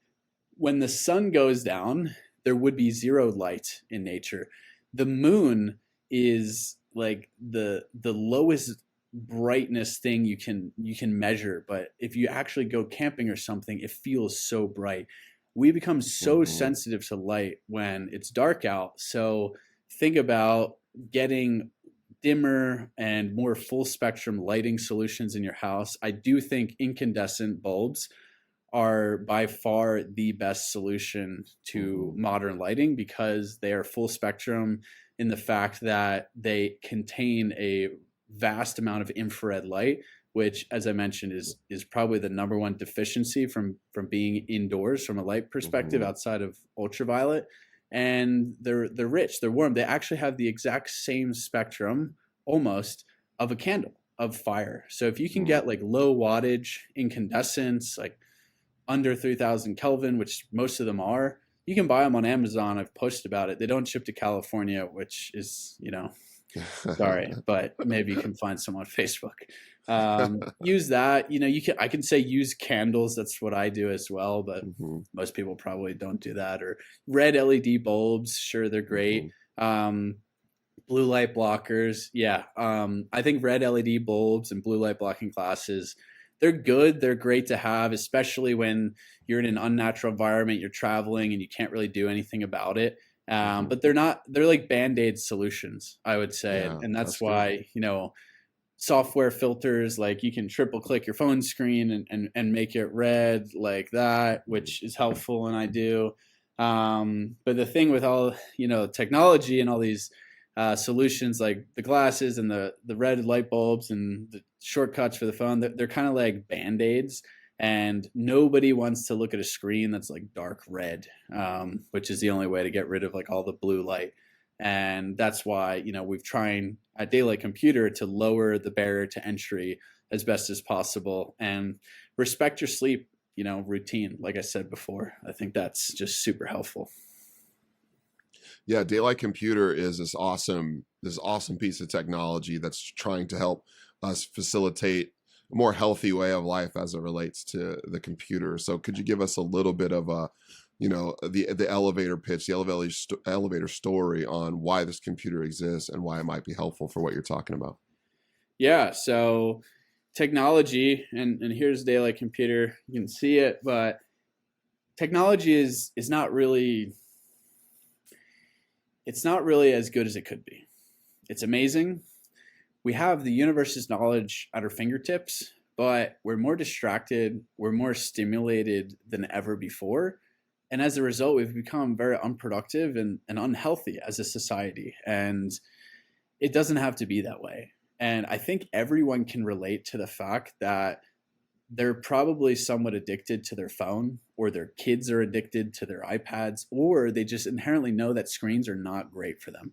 when the sun goes down, there would be zero light in nature. The moon is like the lowest brightness thing you can measure, but if you actually go camping or something, it feels so bright. We become so Hmm. sensitive to light when it's dark out. So think about getting dimmer and more full spectrum lighting solutions in your house. I do think incandescent bulbs are by far the best solution to Hmm. modern lighting because they are full spectrum in the fact that they contain a vast amount of infrared light, which, as I mentioned, is probably the number one deficiency from being indoors from a light perspective Hmm. outside of ultraviolet. And they're rich, they're warm. They actually have the exact same spectrum almost of a candle of fire. So if you can Hmm. get like low wattage incandescents, like under 3000 Kelvin, which most of them are. You can buy them on Amazon. I've posted about it. They don't ship to California, which is, sorry, but maybe you can find some on Facebook. Use that. I can say use candles. That's what I do as well, but Hmm. most people probably don't do that. Or red LED bulbs. Sure, they're Hmm. great. Blue light blockers. Yeah. I think red LED bulbs and blue light blocking glasses, they're good. They're great to have, especially when you're in an unnatural environment, you're traveling and you can't really do anything about it. Hmm. But they're like band-aid solutions, I would say. Yeah, And that's that's good. why, software filters, like you can triple click your phone screen and make it red like that, which is helpful. And I do. But the thing with all, technology and all these solutions like the glasses and the red light bulbs and the shortcuts for the phone, they're kind of like band-aids. And nobody wants to look at a screen that's like dark red, which is the only way to get rid of like all the blue light. And that's why, we've trying at Daylight Computer to lower the barrier to entry as best as possible and respect your sleep, routine. Like I said before, I think that's just super helpful. Yeah, Daylight Computer is this awesome piece of technology that's trying to help us facilitate a more healthy way of life as it relates to the computer. So could you give us a little bit of the elevator pitch, the elevator story on why this computer exists and why it might be helpful for what you're talking about? Yeah, so technology, and here's Daylight Computer. You can see it, but technology is not really, it's not really as good as it could be. It's amazing. We have the universe's knowledge at our fingertips, but we're more distracted, we're more stimulated than ever before. And as a result, we've become very unproductive and unhealthy as a society. And it doesn't have to be that way. And I think everyone can relate to the fact that they're probably somewhat addicted to their phone, or their kids are addicted to their iPads, or they just inherently know that screens are not great for them.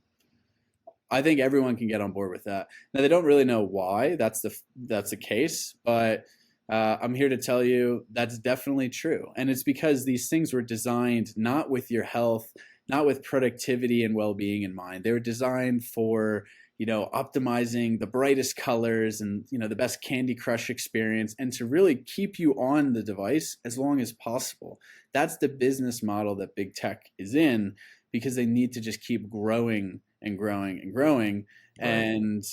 I think everyone can get on board with that. Now, they don't really know why that's the case, but I'm here to tell you that's definitely true. And it's because these things were designed not with your health, not with productivity and well-being in mind. They were designed for, optimizing the brightest colors and, the best Candy Crush experience, and to really keep you on the device as long as possible. That's the business model that big tech is in, because they need to just keep growing and growing and growing. Right. And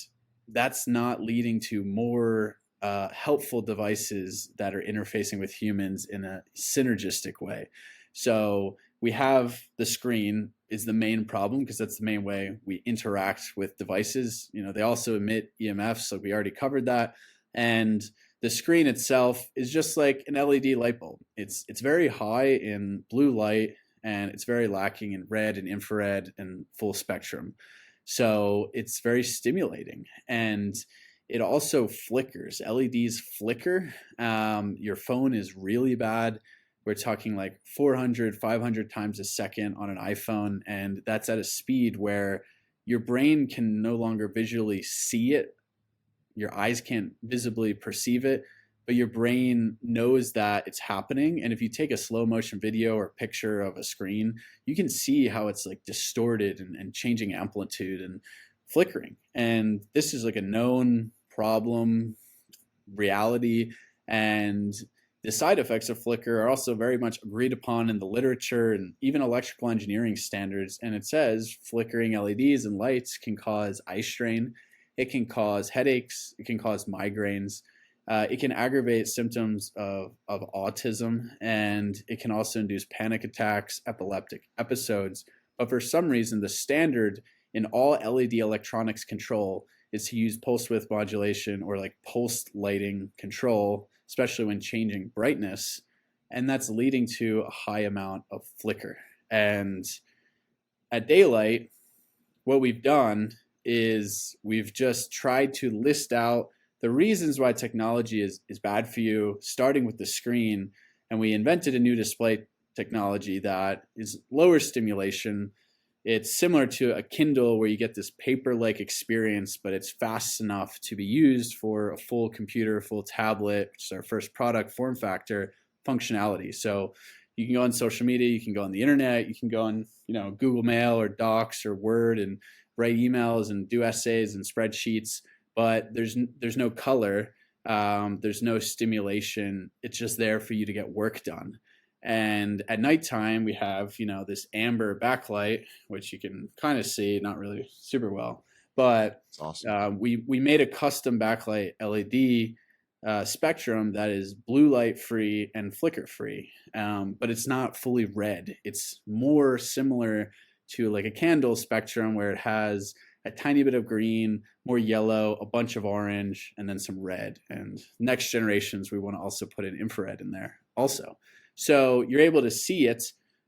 that's not leading to more helpful devices that are interfacing with humans in a synergistic way. So we have the screen is the main problem, because that's the main way we interact with devices. They also emit EMFs, so we already covered that. And the screen itself is just like an LED light bulb. It's very high in blue light, and it's very lacking in red and infrared and full spectrum. So it's very stimulating, and it also flickers. LEDs flicker. Your phone is really bad. We're talking like 400, 500 times a second on an iPhone, and that's at a speed where your brain can no longer visually see it. Your eyes can't visibly perceive it, but your brain knows that it's happening. And if you take a slow motion video or picture of a screen, you can see how it's like distorted and changing amplitude and flickering. And this is like a known problem, reality. And the side effects of flicker are also very much agreed upon in the literature and even electrical engineering standards. And it says flickering LEDs and lights can cause eye strain. It can cause headaches. It can cause migraines. It can aggravate symptoms of autism, and it can also induce panic attacks, epileptic episodes. But for some reason, the standard in all LED electronics control is to use pulse width modulation, or like pulsed lighting control, especially when changing brightness. And that's leading to a high amount of flicker. And at Daylight, what we've done is we've just tried to list out the reasons why technology is bad for you, starting with the screen. And we invented a new display technology that is lower stimulation. It's similar to a Kindle, where you get this paper-like experience, but it's fast enough to be used for a full computer, full tablet, which is our first product, form factor, functionality. So you can go on social media, you can go on the internet, you can go on, Google Mail or Docs or Word and write emails and do essays and spreadsheets, but there's no color, there's no stimulation. It's just there for you to get work done. And at nighttime, we have, this amber backlight, which you can kind of see, not really super well, but It's awesome. we made a custom backlight LED spectrum that is blue light free and flicker free, but it's not fully red. It's more similar to like a candle spectrum, where it has a tiny bit of green, more yellow, a bunch of orange, and then some red. And next generations, we want to also put an infrared in there also. So you're able to see it,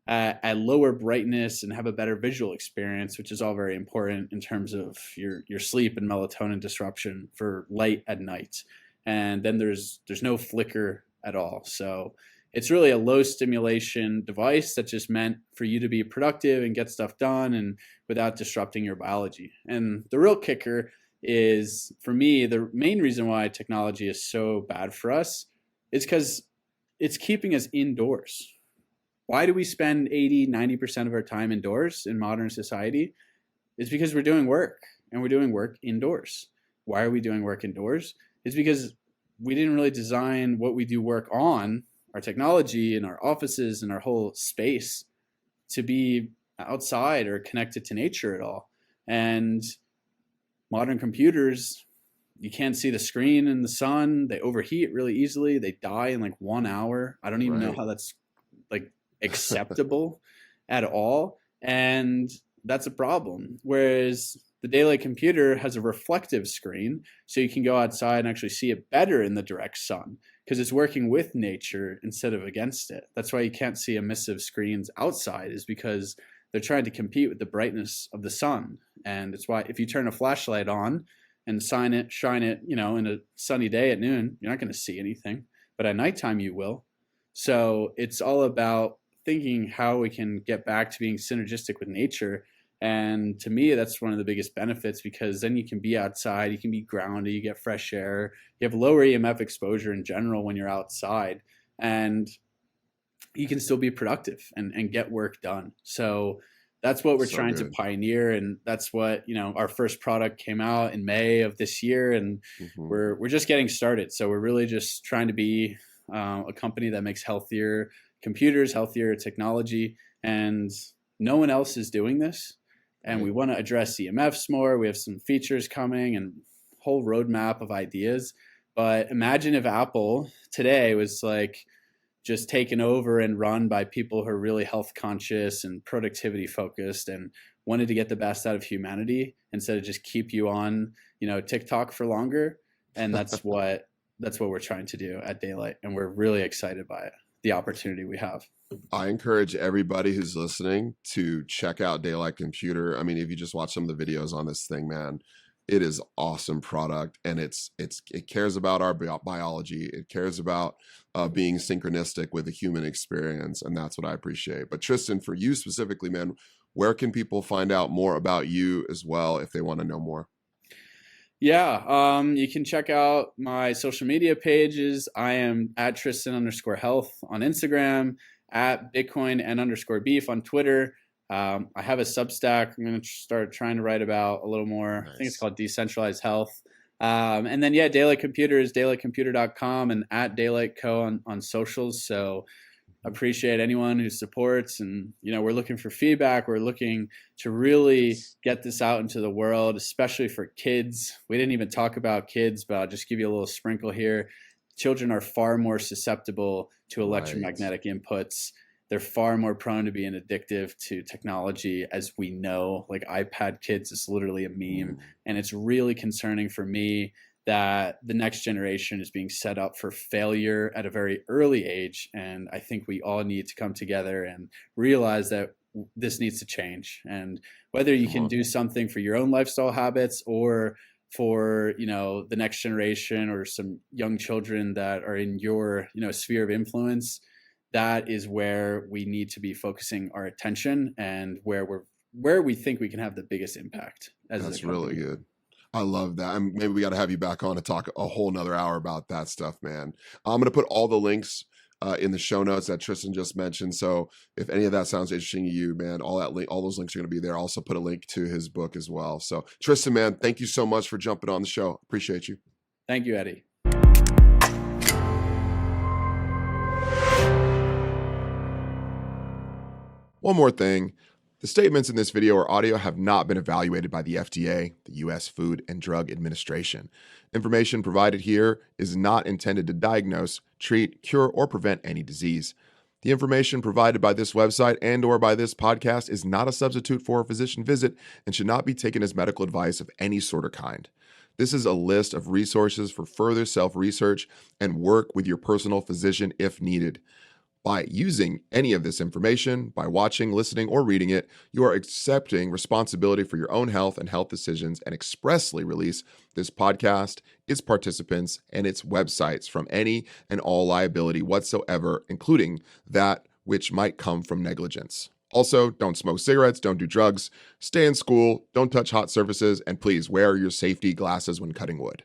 at lower brightness and have a better visual experience, which is all very important in terms of your sleep and melatonin disruption for light at night. And then there's no flicker at all. So it's really a low stimulation device that's just meant for you to be productive and get stuff done and without disrupting your biology. And the real kicker is, for me, the main reason why technology is so bad for us is because it's keeping us indoors. Why do we spend 80-90% of our time indoors in modern society? It's because we're doing work, and we're doing work indoors. Why are we doing work indoors? It's because we didn't really design what we do work on, our technology and our offices and our whole space, to be outside or connected to nature at all. And modern computers, you can't see the screen in the sun. They overheat really easily. They die in like 1 hour. I don't even know how that's like acceptable at all. And that's a problem. Whereas the daylight computer has a reflective screen, so you can go outside and actually see it better in the direct sun because it's working with nature instead of against it. That's why you can't see emissive screens outside, is because they're trying to compete with the brightness of the sun. And it's why if you turn a flashlight on and shine it, in a sunny day at noon, you're not going to see anything. But at nighttime, you will. So it's all about thinking how we can get back to being synergistic with nature. And to me, that's one of the biggest benefits, because then you can be outside, you can be grounded, you get fresh air, you have lower EMF exposure in general when you're outside, and you can still be productive and get work done. So that's what we're trying to pioneer. And that's what, our first product came out in May of this year, and we're just getting started. So we're really just trying to be a company that makes healthier computers, healthier technology, and no one else is doing this. And we want to address EMFs more. We have some features coming and whole roadmap of ideas. But imagine if Apple today was like just taken over and run by people who are really health conscious and productivity focused and wanted to get the best out of humanity instead of just keep you on, TikTok for longer. And that's what we're trying to do at Daylight. And we're really excited by it, the opportunity we have. I encourage everybody who's listening to check out Daylight Computer. I mean, if you just watch some of the videos on this thing, man, it is awesome product, and it cares about our biology. It cares about being synchronistic with the human experience, and that's what I appreciate. But Tristan, for you specifically, man, where can people find out more about you as well if they want to know more? Yeah, you can check out my social media pages. I am at Tristan_health on Instagram, at Bitcoin and_beef on Twitter. I have a Substack. I'm going to start trying to write about a little more. Nice. I think it's called Decentralized Health. And then, Daylight Computer is daylightcomputer.com and at Daylight Co on socials. So appreciate anyone who supports, and we're looking for feedback. We're looking to really get this out into the world, especially for kids. We didn't even talk about kids, but I'll just give you a little sprinkle here. Children are far more susceptible to electromagnetic inputs. They're far more prone to being addictive to technology, as we know. Like iPad kids is literally a meme. And it's really concerning for me that the next generation is being set up for failure at a very early age. And I think we all need to come together and realize that this needs to change. And whether you can do something for your own lifestyle habits or for, the next generation or some young children that are in your, sphere of influence, that is where we need to be focusing our attention and where we think we can have the biggest impact. That's really good. I love that. And maybe we got to have you back on to talk a whole nother hour about that stuff, man. I'm going to put all the links in the show notes that Tristan just mentioned. So if any of that sounds interesting to you, man, all those links are going to be there. I'll also put a link to his book as well. So Tristan, man, thank you so much for jumping on the show. Appreciate you. Thank you, Eddie. One more thing. The statements in this video or audio have not been evaluated by the FDA, the U.S. Food and Drug Administration. Information provided here is not intended to diagnose, treat, cure, or prevent any disease. The information provided by this website and or by this podcast is not a substitute for a physician visit and should not be taken as medical advice of any sort or kind. This is a list of resources for further self-research and work with your personal physician if needed. By using any of this information, by watching, listening, or reading it, you are accepting responsibility for your own health and health decisions and expressly release this podcast, its participants, and its websites from any and all liability whatsoever, including that which might come from negligence. Also, don't smoke cigarettes, don't do drugs, stay in school, don't touch hot surfaces, and please wear your safety glasses when cutting wood.